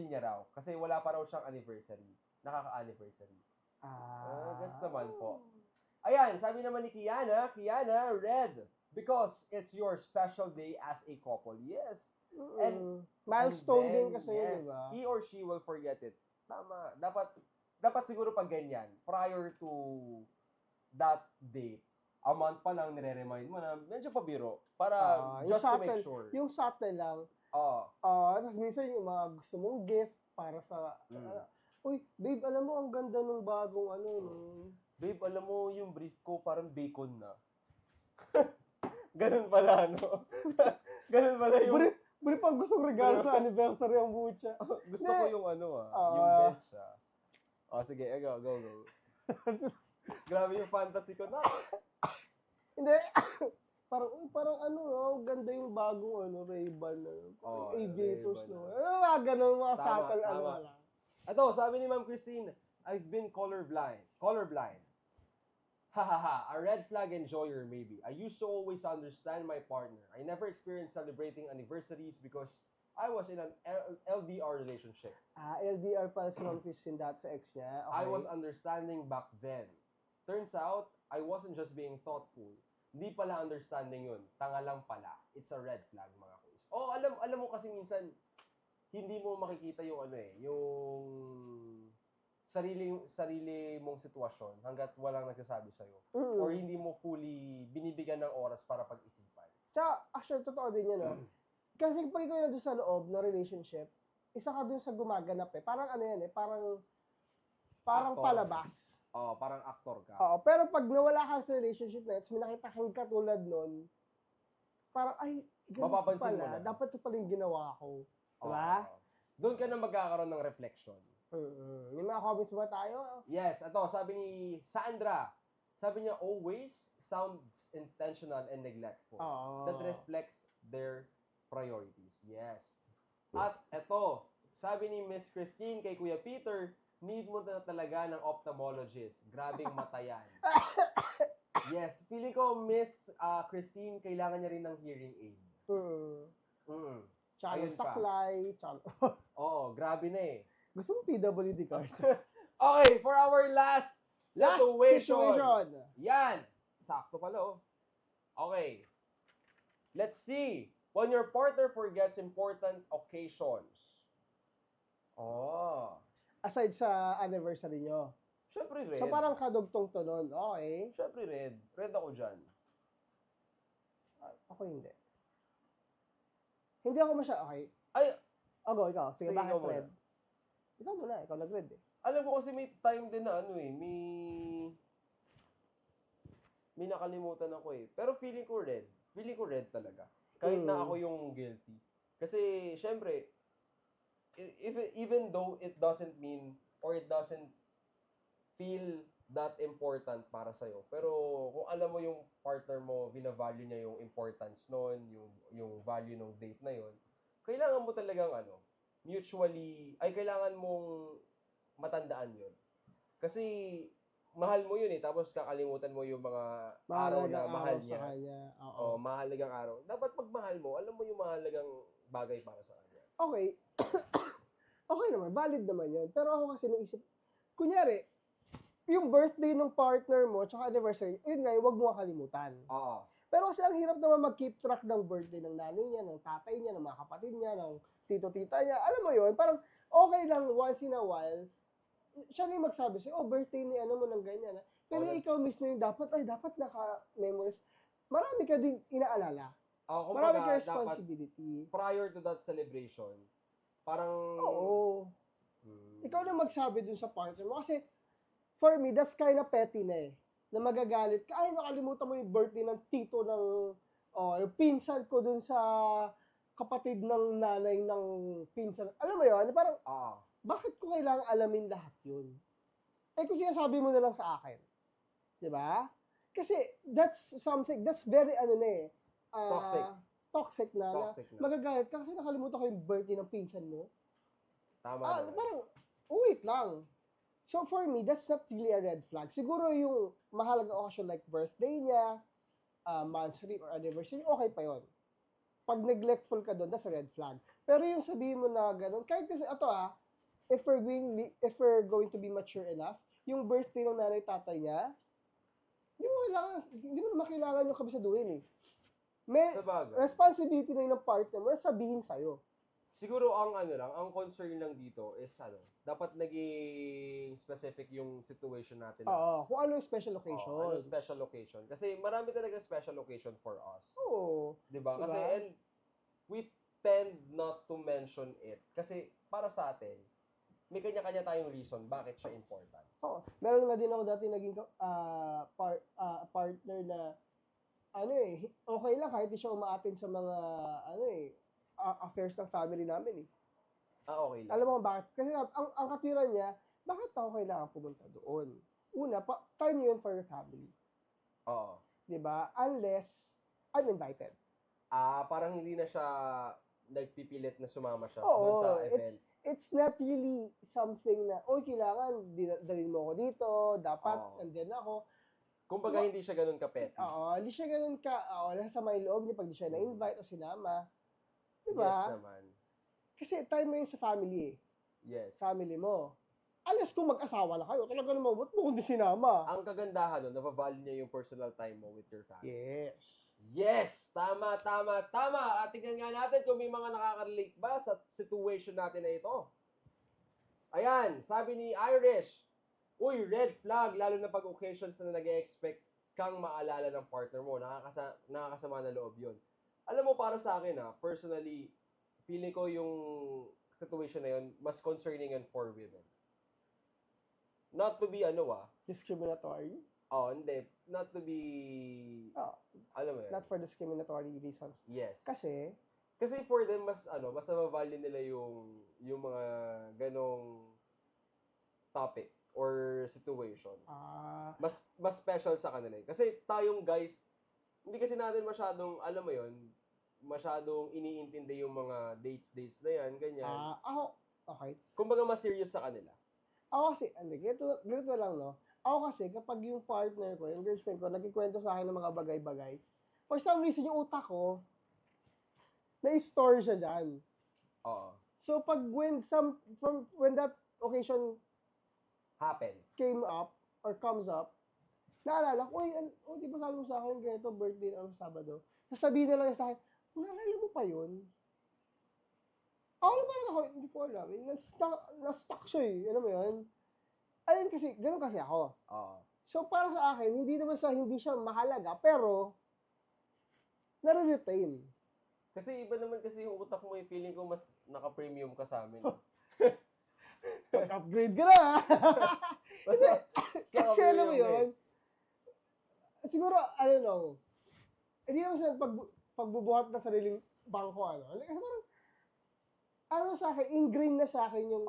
niya raw. Kasi wala pa raw siyang anniversary. Nakaka-anniversary. Gets naman po. Ayan, sabi naman ni Kiana, red. Because it's your special day as a couple. Yes. And milestone and din then, kasi yun, yes, di ba? he or she will forget it. Tama. Dapat siguro pag ganyan, prior to that date, a month pa lang nire-remind mo na medyo pabiro para just to make sure. Yung subtle lang. Tapos minsan yung mga gusto mong gift para sa, uy, babe, alam mo, ang ganda ng bagong Babe, alam mo, yung brief ko parang bacon na. Ganun pala, no? Ganun pala yung... Brief ang gustong regalo sa anniversary ang butya. Gusto ko yung yung bench, sige, go. Grabe yung fantasy ko na. Hindi. parang ganda yung bagong Ray-Ban aviators, no? Ganun, mga subtle, lang. Ito, sabi ni Ma'am Christine, I've been colorblind. Hahaha, a red flag enjoyer maybe. I used to always understand my partner. I never experienced celebrating anniversaries because I was in an LDR relationship. LDR pala si Ma'am Christine dati sa ex niya. Okay. I was understanding back then. Turns out, I wasn't just being thoughtful. Hindi pala understanding yun. Tanga lang pala. It's a red flag, mga kuis. Oh, alam mo kasi minsan, hindi mo makikita yung yung sarili mong sitwasyon hanggat walang nagsasabi sa'yo. Or hindi mo fully binibigyan ng oras para pag-isipan. Tsaka, actually, totoo din yun, no? Kasi pag ikaw nandun sa loob ng relationship, isa ka dun sa gumaganap eh. Parang parang palabas. Parang actor ka. Pero pag nawala ka sa relationship na yun, may nakita kang katulad nun, parang, ay, ganito pala. Dapat ito pala yung ginawa ko. Diba? Doon ka na magkakaroon ng reflection. May mga comments ba tayo? Yes, ito, sabi ni Sandra. Sabi niya, always sounds intentional and neglectful. That reflects their priorities. Yes. At ito, sabi ni Miss Christine kay Kuya Peter, need mo na talaga ng ophthalmologist. Grabing mata yan. Yes, feeling ko Miss Christine, kailangan niya rin ng hearing aid. Tsaka yung saklay. Oo, grabe na eh. Gusto mo PWD card? Okay, for our last situation. Yan. Sakto pala, Okay. Let's see. When your partner forgets important occasions. Aside sa anniversary nyo. Siyempre red. So parang kadugtong to nun. Okay. Siyempre red. Red ako dyan. Ako hindi. Hindi ako okay. Ikaw. Sige, bakit red? Ikaw muna, ikaw nag-red eh. Alam ko kasi may time din na may nakalimutan ako eh. Pero feeling ko red talaga. Kahit na ako yung guilty. Kasi, syempre, even though it doesn't mean or it doesn't feel that important para sa'yo. Pero kung alam mo yung partner mo, binavalue niya yung importance nun, yung value ng date na yun, kailangan mo talagang kailangan mong matandaan yun. Kasi, mahal mo yun eh, tapos kakalimutan mo yung mga araw na mahal niya. Mahalagang araw. Dapat pag mahal mo, alam mo yung mahalagang bagay para sa kanya. Okay. Okay naman, valid naman yun. Pero ako kasi naisip, kunyari, yung birthday ng partner mo, tsaka anniversary, yun nga, huwag mo kakalimutan. Oo. Pero kasi ang hirap naman mag-keep track ng birthday ng nanay niya, ng tatay niya, ng mga kapatid niya, ng tito-tita niya. Alam mo yun, parang okay lang once in a while, siya na yung magsabi sa'yo, oh, birthday ni ano mo ng ganyan. Pero Oh, ikaw mismo yung dapat naka-memories. Marami ka din inaalala. Marami ka kumbaga, dapat responsibility. prior to that celebration, parang... Oo. Hmm. Ikaw na magsabi dun sa partner mo. Kasi, for me, that's kind of petty na eh. Na magagalit ka, ay, nakalimutan mo yung birthday ng tito ng, yung pinsan ko dun sa kapatid ng nanay ng pinsan. Alam mo yun, parang, Oo. bakit ko kailangang alamin lahat yun? Eh, kung sinasabi mo na lang sa akin. Di ba? Kasi, that's very, ano na eh, Toxic. toxic na. Toxic na. Magagalit ka kasi nakalimutan ko yung birthday ng pinsan mo. Tama naman. Parang, wait lang. So for me, that's not really a red flag. Siguro yung mahalagang occasion like birthday niya, monthsary or anniversary, okay pa yon. Pag neglectful ka doon, that's a red flag. Pero yung sabihin mo na ganun, kahit kasi ito if we're going to be mature enough, yung birthday ng nanay tatay niya, hindi mo naman kailangan yung kabisaduhin eh. May Sabagay. responsibility na yun ng partner mo na sabihin sa'yo. Siguro ang concern lang dito is dapat naging specific yung situation natin. Oo, kung ano yung special occasion. Ano yung special occasion? Kasi marami talaga special occasion for us. Oo. 'Di ba? Kasi Diba? and we tend not to mention it kasi para sa atin may kanya-kanya tayong reason bakit siya important. Oo. Meron nga din ako dati naging partner na okay lang kahit di siya umaatin sa mga affairs ng family namin eh. Okay lang. Alam mo kung bakit? Kasi ang katwiran niya, bakit ako kailangan pumunta doon? Una, time yun for your family. Oo. 'Di ba? Unless I'm invited. Parang hindi na siya nagpipilit na sumama siya Oo, doon sa event. it's not really something na, kailangan dalhin mo ako dito, dapat Oo. nandiyan ako. Kumbaga hindi siya ganoon ka-petty. Hindi siya ganun nasa may loob niya pag di siya na-invite o sinama. Di Yes ba? naman. Kasi time mo yun sa family eh. Yes. Family mo. Unless kung mag-asawa na kayo, talaga naman, ba't mo kung di sinama? Ang kagandahan nun, nabavalue niya yung personal time mo with your family. Yes. Yes! Tama, tama, tama! At tingnan nga natin kung may mga nakaka-relate ba sa situation natin na ito. Ayan, sabi ni Irish, uy, red flag, lalo na pag occasions na nag-expect kang maalala ng partner mo. Nakakasama na loob yun. Alam mo, para sa akin, personally, feeling ko yung situation na yun, mas concerning yun for women. Not to be, Discriminatory? hindi. Not to be, alam mo yun. Not for discriminatory reasons. Yes. Kasi for them, mas na-value nila yung mga ganong topic or situation. Mas special sa kanila. Kasi tayong guys, hindi kasi natin masyadong, alam mo yun, masyadong iniintindi yung mga dates na yan, ganyan. Okay. Kumbaga mas serious sa kanila. Ako kasi, ganito lang, no? Ako kasi, kapag yung partner ko, yung girlfriend ko, nagkikwento sa akin ng mga bagay-bagay, for some reason, yung utak ko, na-store siya dyan. Oo. So, when that occasion happens, came up, or comes up, naalala ko, di ba sabi mo sa akin, ganito, birthday na Sabado. Sasabihin na lang sa akin, naalala mo pa yun? Parang ako, hindi ko alam. Na-stuck siya eh. Alam mo yun? Ayun kasi, ganun kasi ako. Oo. So, para sa akin, hindi siya mahalaga, pero, nare-retain. Kasi iba naman kasi yung utak mo, yung feeling ko mas naka-premium ka sa amin. Mag-upgrade ka na, kasi alam mo yun, siguro, I don't know, hindi naman sa pagbubuhat na sariling bangko, Kasi parang, sa akin, ingrained na sa akin yung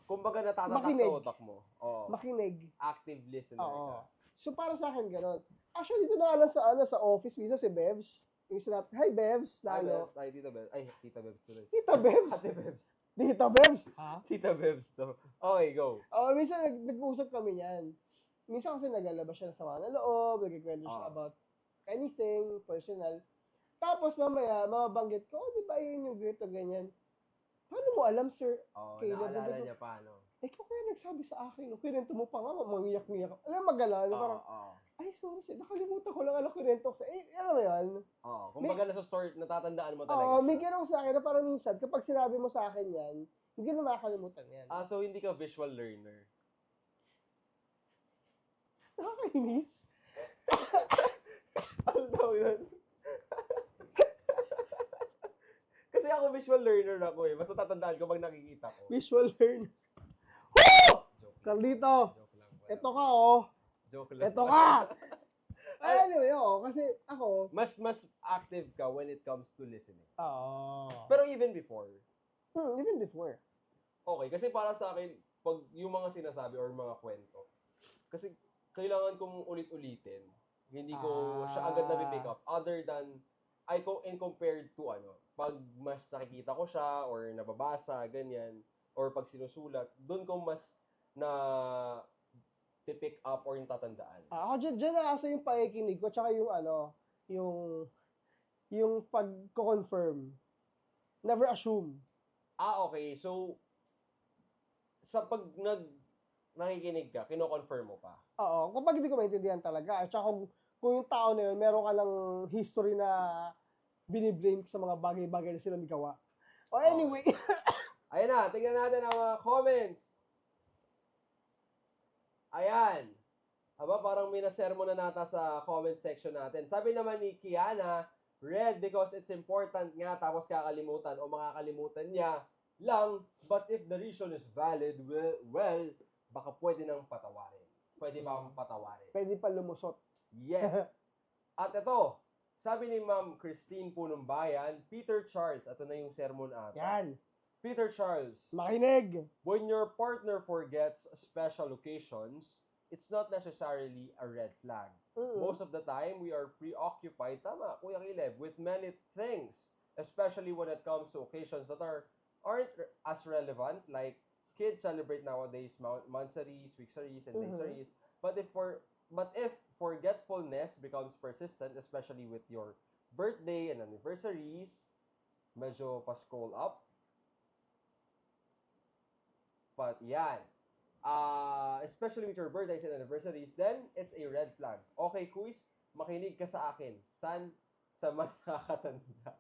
kumbaga natatatak makinig. sa utak mo. Makinig. Active listener ka. So, para sa akin, gano'n. Actually, dito na sa office, minsan si Bevs, yung sinabi, hi Bevs, Ay, Tita Bevs. Ay, Tita Bevs tuloy. Tita Bevs? Ate Bevs. Tita Bevs? Tita Bevs to. Okay, go. Minsan nag-uusap kami yan. Minsan kasi naglalabas siya ng sama ng loob, nagkikwento siya about anything, personal. Tapos mamaya, mababanggit ko, di ba yun yung ganito, ganyan. Paano mo alam, sir? Naalala niya pa, ikaw kaya nagsabi sa akin, no? Kinento mo pa nga, mangiyak-ngiyak. Alam mo, magala, parang, ay, sorry, nakalimutan ko lang, kinento ko sa, alam mo yan? Oo. Kumbaga nasa story, natatandaan mo talaga Oo, may siya. ganun sa akin na parang minsan, kapag sinabi mo sa akin yan, hindi na makakalimutan yan. So hindi ka visual learner. Nakakainis. Ano daw yun? Kasi ako visual learner ako eh. Mas natatandaan ko pag nakikita ko. Visual learn. Joke lang. Carlito, Joke lang. Wala. eto ka, oh. Joke lang. Eto ka! Ay, anyway, kasi ako, Mas active ka when it comes to listening. Oo. Pero even before, Even before. okay. Kasi para sa akin, pag yung mga sinasabi or mga kwento, kasi kailangan kong ulit-ulitin. Hindi ko siya agad na pick up. Other than, in compared to pag mas nakikita ko siya or nababasa, ganyan, or pag sinusulat, doon ko mas na pick up or yung tatandaan. Ako dyan naasa yung pakikinig ko, tsaka yung yung pag-confirm. Never assume. Okay. So, sa pag nakikinig ka, kino-confirm mo pa. Oo, kapag hindi ko maintindihan talaga. At saka kung yung tao na yun, meron ka lang history na biniblame sa mga bagay-bagay na sila may gawa. Anyway. Ayan na, tingnan natin ang mga comments. Ayan. Aba, parang may na-sermon na nata sa comment section natin. Sabi naman ni Kiana, read because it's important nga, tapos kakalimutan o makakalimutan niya lang, but if the reason is valid, well, baka pwede nang patawarin. Pwede pa akong patawarin. Pwede pa lumusot. Yes. At ito, sabi ni Ma'am Christine Punong Bayan, Peter Charles, ito na yung sermon ata. Yan. Peter Charles, Makinig. when your partner forgets special occasions, it's not necessarily a red flag. Most of the time, we are preoccupied, tama, Kuya Caleb, with many things, especially when it comes to occasions that aren't as relevant, like kids celebrate nowadays monthsaries, weeksaries, and daysaries. But if forgetfulness becomes persistent, especially with your birthday and anniversaries, medyo pa-scroll up. But yan. Especially with your birthdays and anniversaries, then it's a red flag. Okay, quiz, makinig ka sa akin. San sa mas nakakatanda?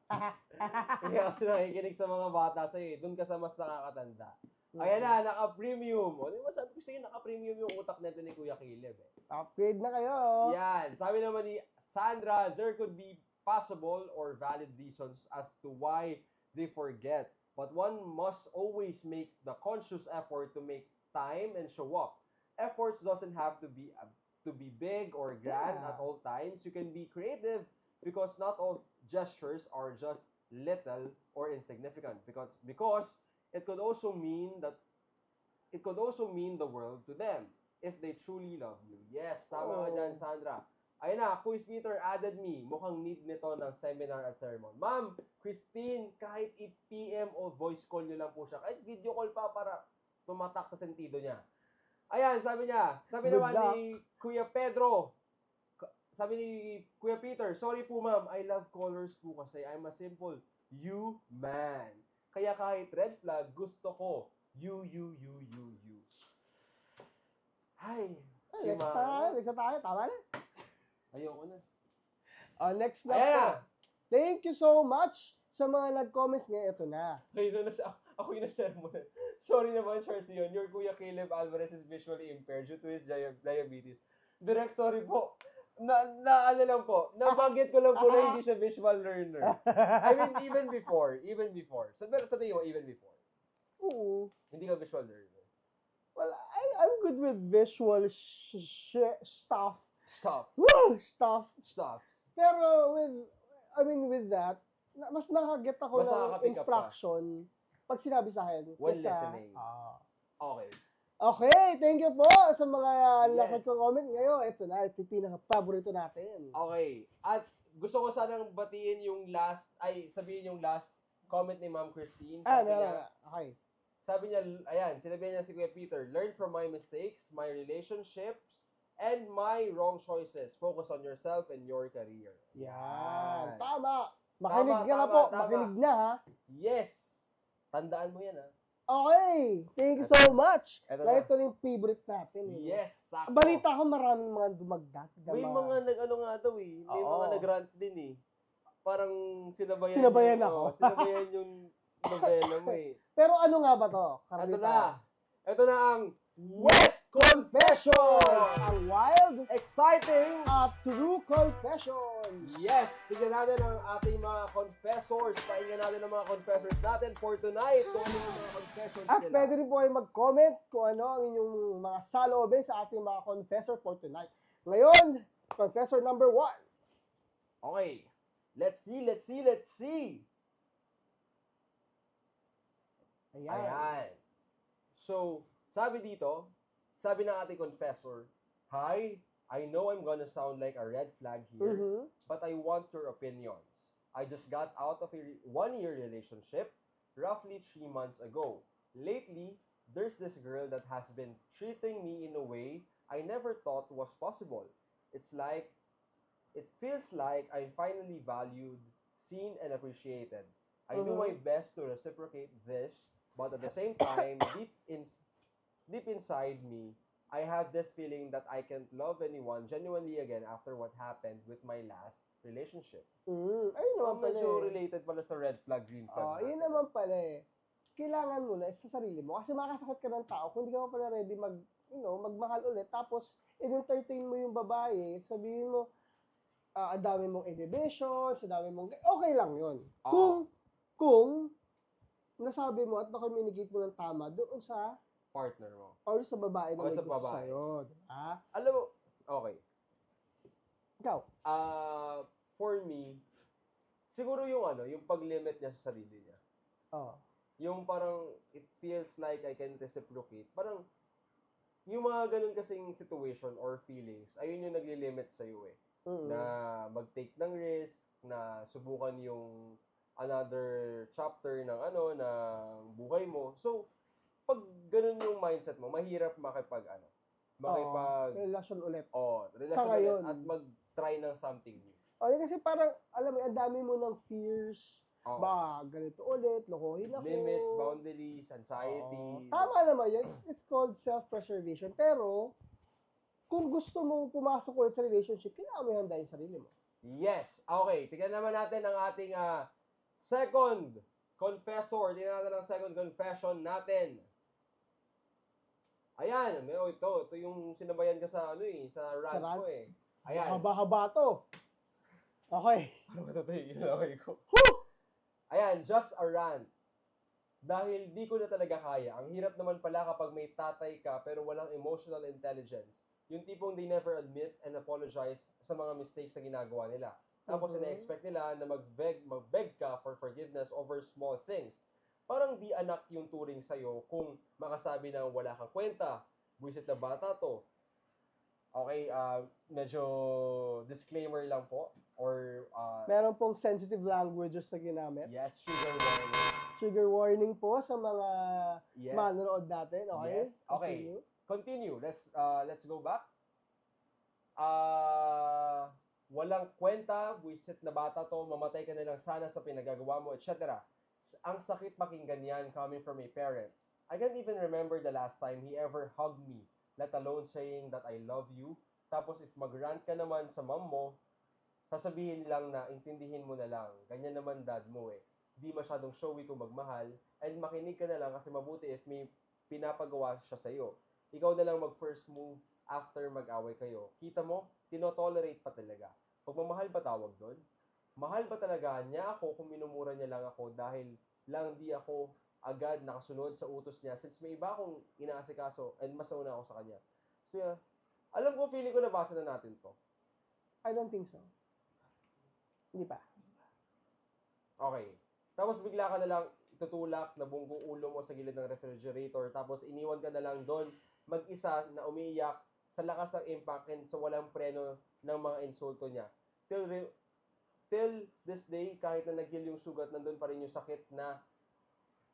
Kaya kasi nakikinig sa mga bata sa'yo, dun ka sa mas nakakatanda. Ayan na, naka-premium. O, di ba sabi ko sa'yo, naka-premium yung utak nito ni Kuya Caleb. Upgrade na kayo. Yan. Sabi naman ni Sandra, there could be possible or valid reasons as to why they forget. But one must always make the conscious effort to make time and show up. Efforts doesn't have to be big or grand at all times. You can be creative because not all gestures are just little or insignificant. Because it could also mean the world to them if they truly love you. Yes, tama ka dyan, Sandra. Ayun na, Quiz Peter added me. Mukhang need nito ng seminar at sermon. Ma'am, Christine, kahit i-PM o voice call nyo lang po siya. Kahit video call pa para tumatak sa sentido niya. Ayan, sabi niya. Sabi naman ni Kuya Pedro. Sabi ni Kuya Peter, sorry po ma'am, I love colors po kasi I'm a simple you man. Kaya kahit red flag, gusto ko. You. Ay, Next na tayo. Tama na. Ayoko na. Next na po. Thank you so much sa mga nag-comments ngayon. Ito na. Ako yung na-sermon. Sorry naman, Charles yun. Your Kuya Caleb Alvarez is visually impaired due to his diabetes. Direct, sorry po. Ano lang po. Nabanggit ko lang po na hindi siya visual learner. I mean, even before. Sa tingin mo, even before. Oo. Hindi ka visual learner. Well, I'm good with visual stuff. Stuff. Stuffs. Pero with that, mas nakaget ako ng instruction pag sinabi sa akin. When listening. Okay. Okay, thank you po sa mga nakag-comment ngayon. Ito na, ito yung pinaka-paborito natin. Okay. At gusto ko sanang batiin sabihin yung last comment ni Ma'am Christine. Okay. Sabi niya, ayan, sinabi niya si Kuya Peter, learn from my mistakes, my relationships, and my wrong choices. Focus on yourself and your career. Yan. Tama. Makinig ka na po. Makinig na, ha? Yes. Tandaan mo yan, ha? Okay, thank you Eto so na. much. Eto Na na. ito yung favorite natin. Eh. Yes, sakto. Balita ko maraming mga dumagdag. May mga nag-ano nga daw eh. May mga Oo. nag-rant din eh. Parang sinabayan Sinabayan yung, ako. sinabayan yung nobela mo eh. Pero ano nga ba to? Ito Carlita? na. Ito na ang Wet Confession! Ang wild Exciting! at true confessions. Yes! Tignan natin ang ating mga confessors. Painggan natin ang mga confessors natin for tonight. Kung ano yung mga confessions At nila. pwede rin po kayo mag-comment kung ano ang inyong mga saloobin sa ating mga confessor for tonight. Ngayon, confessor number 1. Okay. Let's see. Ayan. So, sabi dito, sabi ng ating confessor, "Hi, I know I'm gonna sound like a red flag here, Mhm. but I want your opinions. I just got out of a 1-year relationship roughly 3 months ago. Lately, there's this girl that has been treating me in a way I never thought was possible. It feels like I'm finally valued, seen, and appreciated. I do my best to reciprocate this, but at the same time, deep inside me, I have this feeling that I can't love anyone genuinely again after what happened with my last relationship." Ayun naman pala Medyo eh. related pala sa red flag, green flag. Yun naman pala eh. Kailangan mo na sa sarili mo. Kasi makakasakit ka ng tao kung hindi ka pa pala ready magmahal ulit. Tapos, in-entertain mo yung babae, sabihin mo, ang dami mong inhibitions, ang dami mong... Okay lang yun. Kung nasabi mo at na-communicate mo ng tama doon sa Partner mo. or sa babae na O may sa gusto babae. sa'yo. Diba? Alam mo, okay. Ikaw. For me, siguro yung pag-limit niya sa sarili niya. Oh. Yung parang, it feels like I can reciprocate. Parang, yung mga ganun kasing situation or feelings, ayun yung nagli-limit sa'yo eh. Na mag-take ng risk, na subukan yung another chapter ng ng buhay mo. So, pag ganun yung mindset mo, mahirap Relasyon ulit. relasyon ngayon. ulit at mag-try ng something new. Kasi parang, alam mo, ang dami mo ng fears. Oo. Ganito ulit, lokohin ako. Limits, boundaries, anxiety. Tama naman yun. It's called self-preservation. Pero, kung gusto mo pumasok ulit sa relationship, kailangan mo handa yung sarili mo. Yes. Okay. Tignan naman natin ang ating second confessor. Tignan natin ang second confession natin. Ayan. Ito yung sinabayan ka sa sa rant ko eh. Ayan. Haba-haba to. Okay. Ano ba ito yung ginaway ko? Ayan. Just a rant. Dahil di ko na talaga kaya. Ang hirap naman pala kapag may tatay ka pero walang emotional intelligence. Yung tipong they never admit and apologize sa mga mistakes na ginagawa nila. Tapos ina-expect nila na mag-beg ka for forgiveness over small things. Parang di anak yung turing sa'yo kung makasabi na wala kang kwenta, buwisit na bata to. Okay, medyo disclaimer lang po. Or, Meron pong sensitive languages na ginamit. yes, trigger warning. Trigger warning po sa mga Yes. manonood natin. Okay? Yes. Okay. Continue. Let's go back. Walang kwenta, buwisit na bata to, mamatay ka na lang sana sa pinagagawa mo, etc. Ang sakit pakinggan yan coming from a parent. I can't even remember the last time he ever hugged me, let alone saying that I love you. Tapos if mag-rant ka naman sa mom mo, sasabihin lang na intindihin mo na lang. Ganyan naman dad mo eh. Di masyadong showy kung magmahal, and makinig ka na lang kasi mabuti if may pinapagawa siya sa'yo. Ikaw na lang mag-first move after mag-away kayo. Kita mo, tinotolerate pa talaga. Pagmamahal ba tawag doon? Mahal ba talaga niya ako kung minumura niya lang ako dahil lang di ako agad nakasunod sa utos niya since may iba akong inaasikaso and mas nauna ako sa kanya. So yeah, alam ko, feeling ko nabasa na natin to. I don't think so. Hindi pa. Okay. Tapos bigla ka na lang tutulak na bungkong ulo mo sa gilid ng refrigerator tapos iniwan ka na lang doon mag-isa na umiiyak sa lakas ng impact and sa walang preno ng mga insulto niya. Till this day, kahit na nag-heal yung sugat, nandun pa rin yung sakit na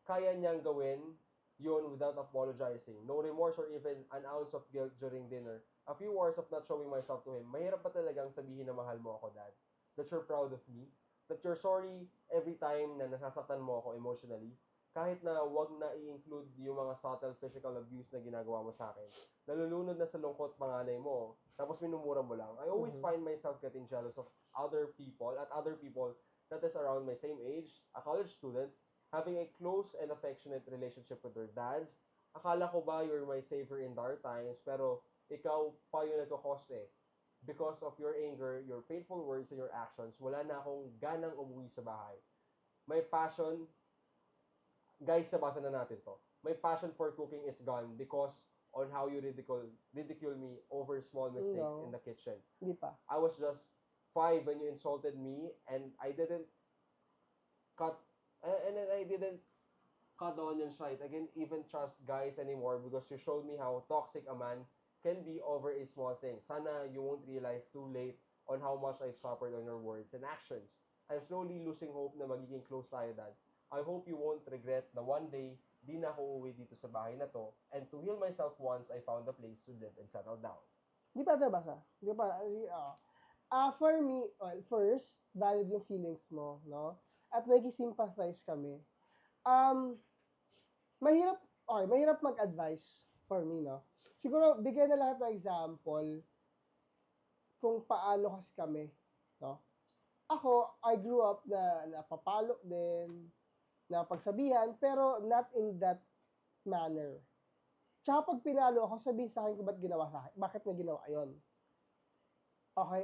kaya niyang gawin yun without apologizing. No remorse or even an ounce of guilt during dinner. A few hours of not showing myself to him. Mahirap pa talagang sabihin na mahal mo ako, Dad. That you're proud of me. That you're sorry every time na nasasaktan mo ako emotionally. kahit na wag na i-include yung mga subtle physical abuse na ginagawa mo sa akin, nalulunod na sa lungkot panganay mo, tapos minumura mo lang. I always Mhm. find myself getting jealous of other people that is around my same age, a college student, having a close and affectionate relationship with their dads. Akala ko ba you're my savior in dark times, pero ikaw pa yung nagkakos eh. Because of your anger, your painful words, and your actions, wala na akong ganang umuwi sa bahay. My passion, guys, nabasa na natin to. My passion for cooking is gone because on how you ridicule me over small mistakes No. in the kitchen. Hindi pa. I was just 5 when you insulted me, and I didn't cut, and then I didn't cut the onions right. I didn't even trust guys anymore because you showed me how toxic a man can be over a small thing. Sana you won't realize too late on how much I've suffered on your words and actions. I'm slowly losing hope na magiging close tayo, Dad. I hope you won't regret na one day, di na ako uuwi dito sa bahay na to, and to heal myself once I found a place to live and settle down. Hindi pa nabasa. Hindi pa. For me, well, first, valid yung feelings mo, no? At nag-sympathize kami. Mahirap, okay, mahirap mag-advise for me, no? Siguro, bigyan na lahat ng example kung paano kasi kami, no? Ako, I grew up na napapalo din, na pagsabihan, pero not in that manner. Tsaka pag pinalo ako, sabihin sa akin kung ba't ginawa sa akin, bakit na ginawa yon. Okay,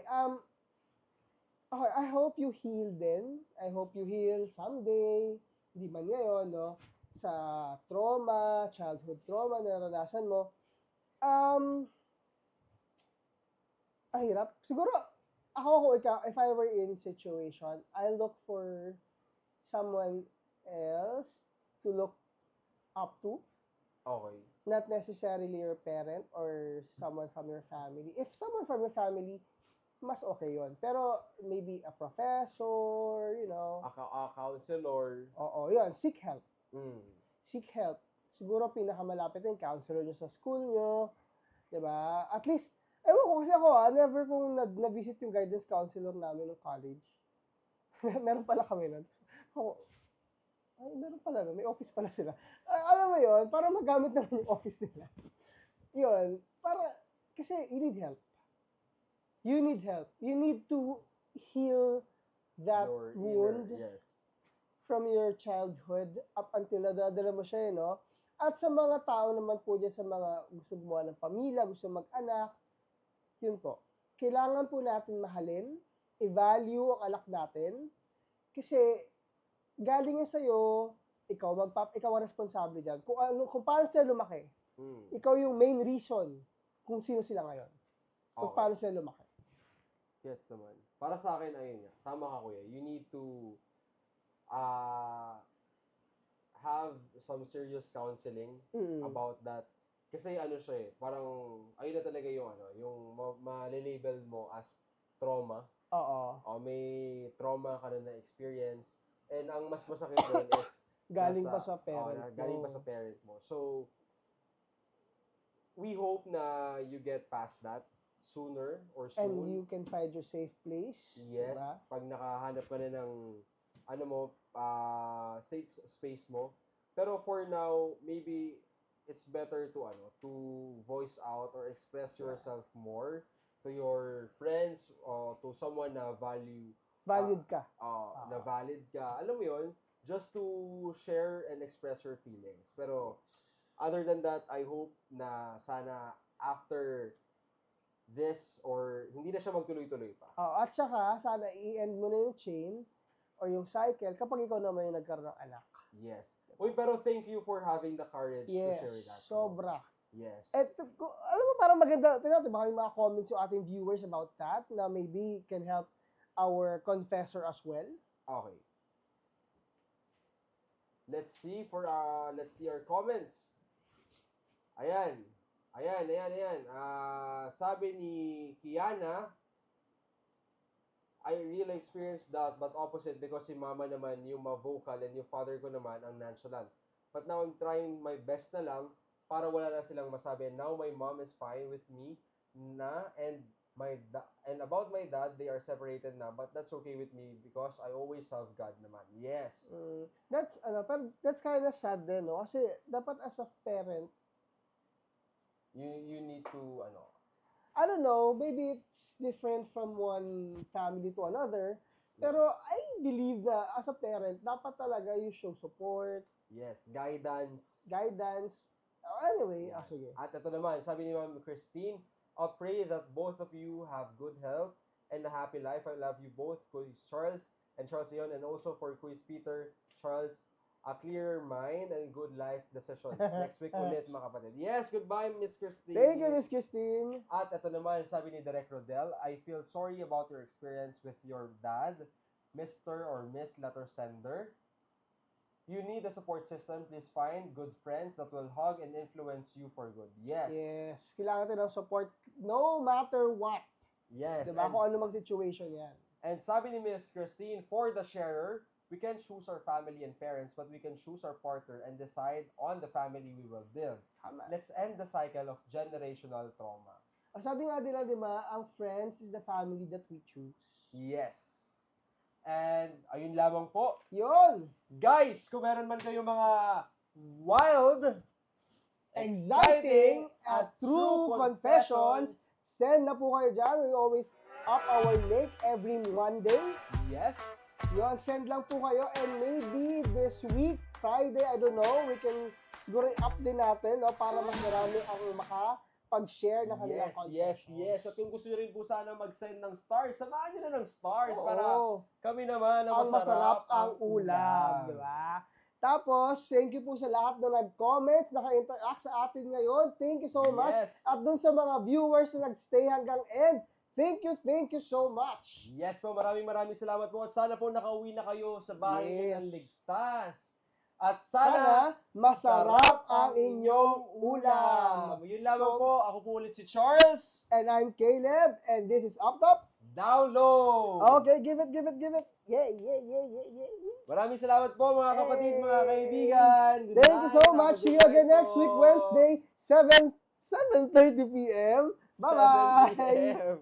okay, I hope you heal din. I hope you heal someday. Hindi man ngayon, no? Sa trauma, childhood trauma na naranasan mo. Ang hirap. Siguro, ako kung ikaw, if I were in situation, I look for someone else to look up to. Okay. Not necessarily your parent or someone from your family. If someone from your family, mas okay yon. Pero maybe a professor, you know. A counselor. Oo, yun. Seek help. Mm. Seek help. Siguro pinakamalapit yung counselor nyo sa school nyo. Diba? At least, ewan ko kasi ako never kong na-visit yung guidance counselor namin ng college. Meron pala kami nun. Ako, ay, meron pala nun. May office pala sila. Alam mo yun, para magamit naman yung office nila. Yun, para, kasi you need help. You need help. You need to heal that Your wound yes. from your childhood up until nadadala mo siya, no? At sa mga tao naman po dyan, sa mga gusto gumawa ng pamilya, gusto mag-anak, yun po. Kailangan po natin mahalin, i-value ang anak natin, kasi galing yan sa'yo, ikaw ang responsable dyan. Kung paano sila lumaki, ikaw yung main reason kung sino sila ngayon. Kung Okay. paano sila lumaki. Yes naman. Para sa akin, ayun nga. Tama ka, kuya. You need to have some serious counseling about that. Kasi ano siya eh, parang, ayun na talaga yung yung ma-label mo as trauma. Oo. O may trauma ka na experience. And ang mas masakit doon is Galing pa sa parent mo. galing pa sa parent mo. So, we hope na you get past that sooner or soon. And you can find your safe place. Yes, diba? pag nakahanap ka na ng safe space mo. Pero for now, maybe it's better to to voice out or express yourself more to your friends or to someone na Valued ka. na valid ka. Alam mo 'yon, just to share and express your feelings. Pero other than that, I hope na sana after this or hindi na siya magtuloy-tuloy pa. At saka, sana i-end mo na yung chain or yung cycle kapag ikaw naman yung nagkaroon ng anak. Yes. Uy, pero thank you for having the courage to share that. Sobra. Yes. At alam mo, parang maganda, tingnan natin, baka yung mga comments yung ating viewers about that na maybe can help our confessor as well. Okay. Let's see our comments. Ayan. Sabi ni Kiana, I really experienced that but opposite because si mama naman yung ma-vocal and yung father ko naman ang nonchalant. But now I'm trying my best na lang para wala na silang masabi. Now my mom is fine with me na and And about my dad, they are separated na, but that's okay with me because I always have God naman. Yes. Pero that's kind of sad din, no? Kasi dapat as a parent, You need to, I don't know, maybe it's different from one family to another. Pero I believe na as a parent, dapat talaga you show support, yes, guidance. Anyway, Yan. sige. At ito naman, sabi ni Ma'am Christine, I pray that both of you have good health and a happy life. I love you both, Quiz Charles and Charles Leon, and also for Quiz Peter, Charles, a clear mind and good life decisions. Next week ulit, mga kapatid. Yes, goodbye, Miss Christine. Thank you, Miss Christine. At ito naman, sabi ni Direk Rodel, I feel sorry about your experience with your dad, Mr. or Miss Letter Sender. You need a support system. Please find good friends that will hug and influence you for good. Yes. Yes. Kailangan natin ng support no matter what. Yes. Diba? Kung ano mang situation yan. And sabi ni Miss Christine, for the sharer, we can choose our family and parents, but we can choose our partner and decide on the family we will build. Tama. Let's end the cycle of generational trauma. Sabi nga nila, di ba, ang friends is the family that we choose. Yes. And ayun lamang po. Yun! Guys, kung meron man kayo mga wild, Exciting at true confessions, send na po kayo dyan. We always up our link every Monday. Yes. Yun, send lang po kayo. And maybe this week, Friday, I don't know, we can siguro i-up din natin, no, para mas marami ang makapag-share na kanilang confessions. Yes. At kung gusto nyo rin po sana mag-send ng stars, samahan nyo na ng stars para Oo. kami naman na Ang masarap ang ulam, di ba? Tapos, thank you po sa lahat na nag-comments, naka-interact sa atin ngayon. Thank you so much. Yes. At dun sa mga viewers na nag-stay hanggang end, thank you so much. Yes po, maraming salamat po. At sana po nakauwi na kayo sa bahay Yes. ng ligtas. At Sana masarap ang inyong ulam. Yun lamang So, po. Ako po ulit si Charles. And I'm Caleb, and this is Up Top. Down low. Okay, give it. Yeah. Maraming salamat po mga kapatid, Hey. mga kaibigan. Good Thank you so night. much. Have a See good you again night next week, po. Wednesday, 7:30 p.m. Bye-bye. 7 p.m.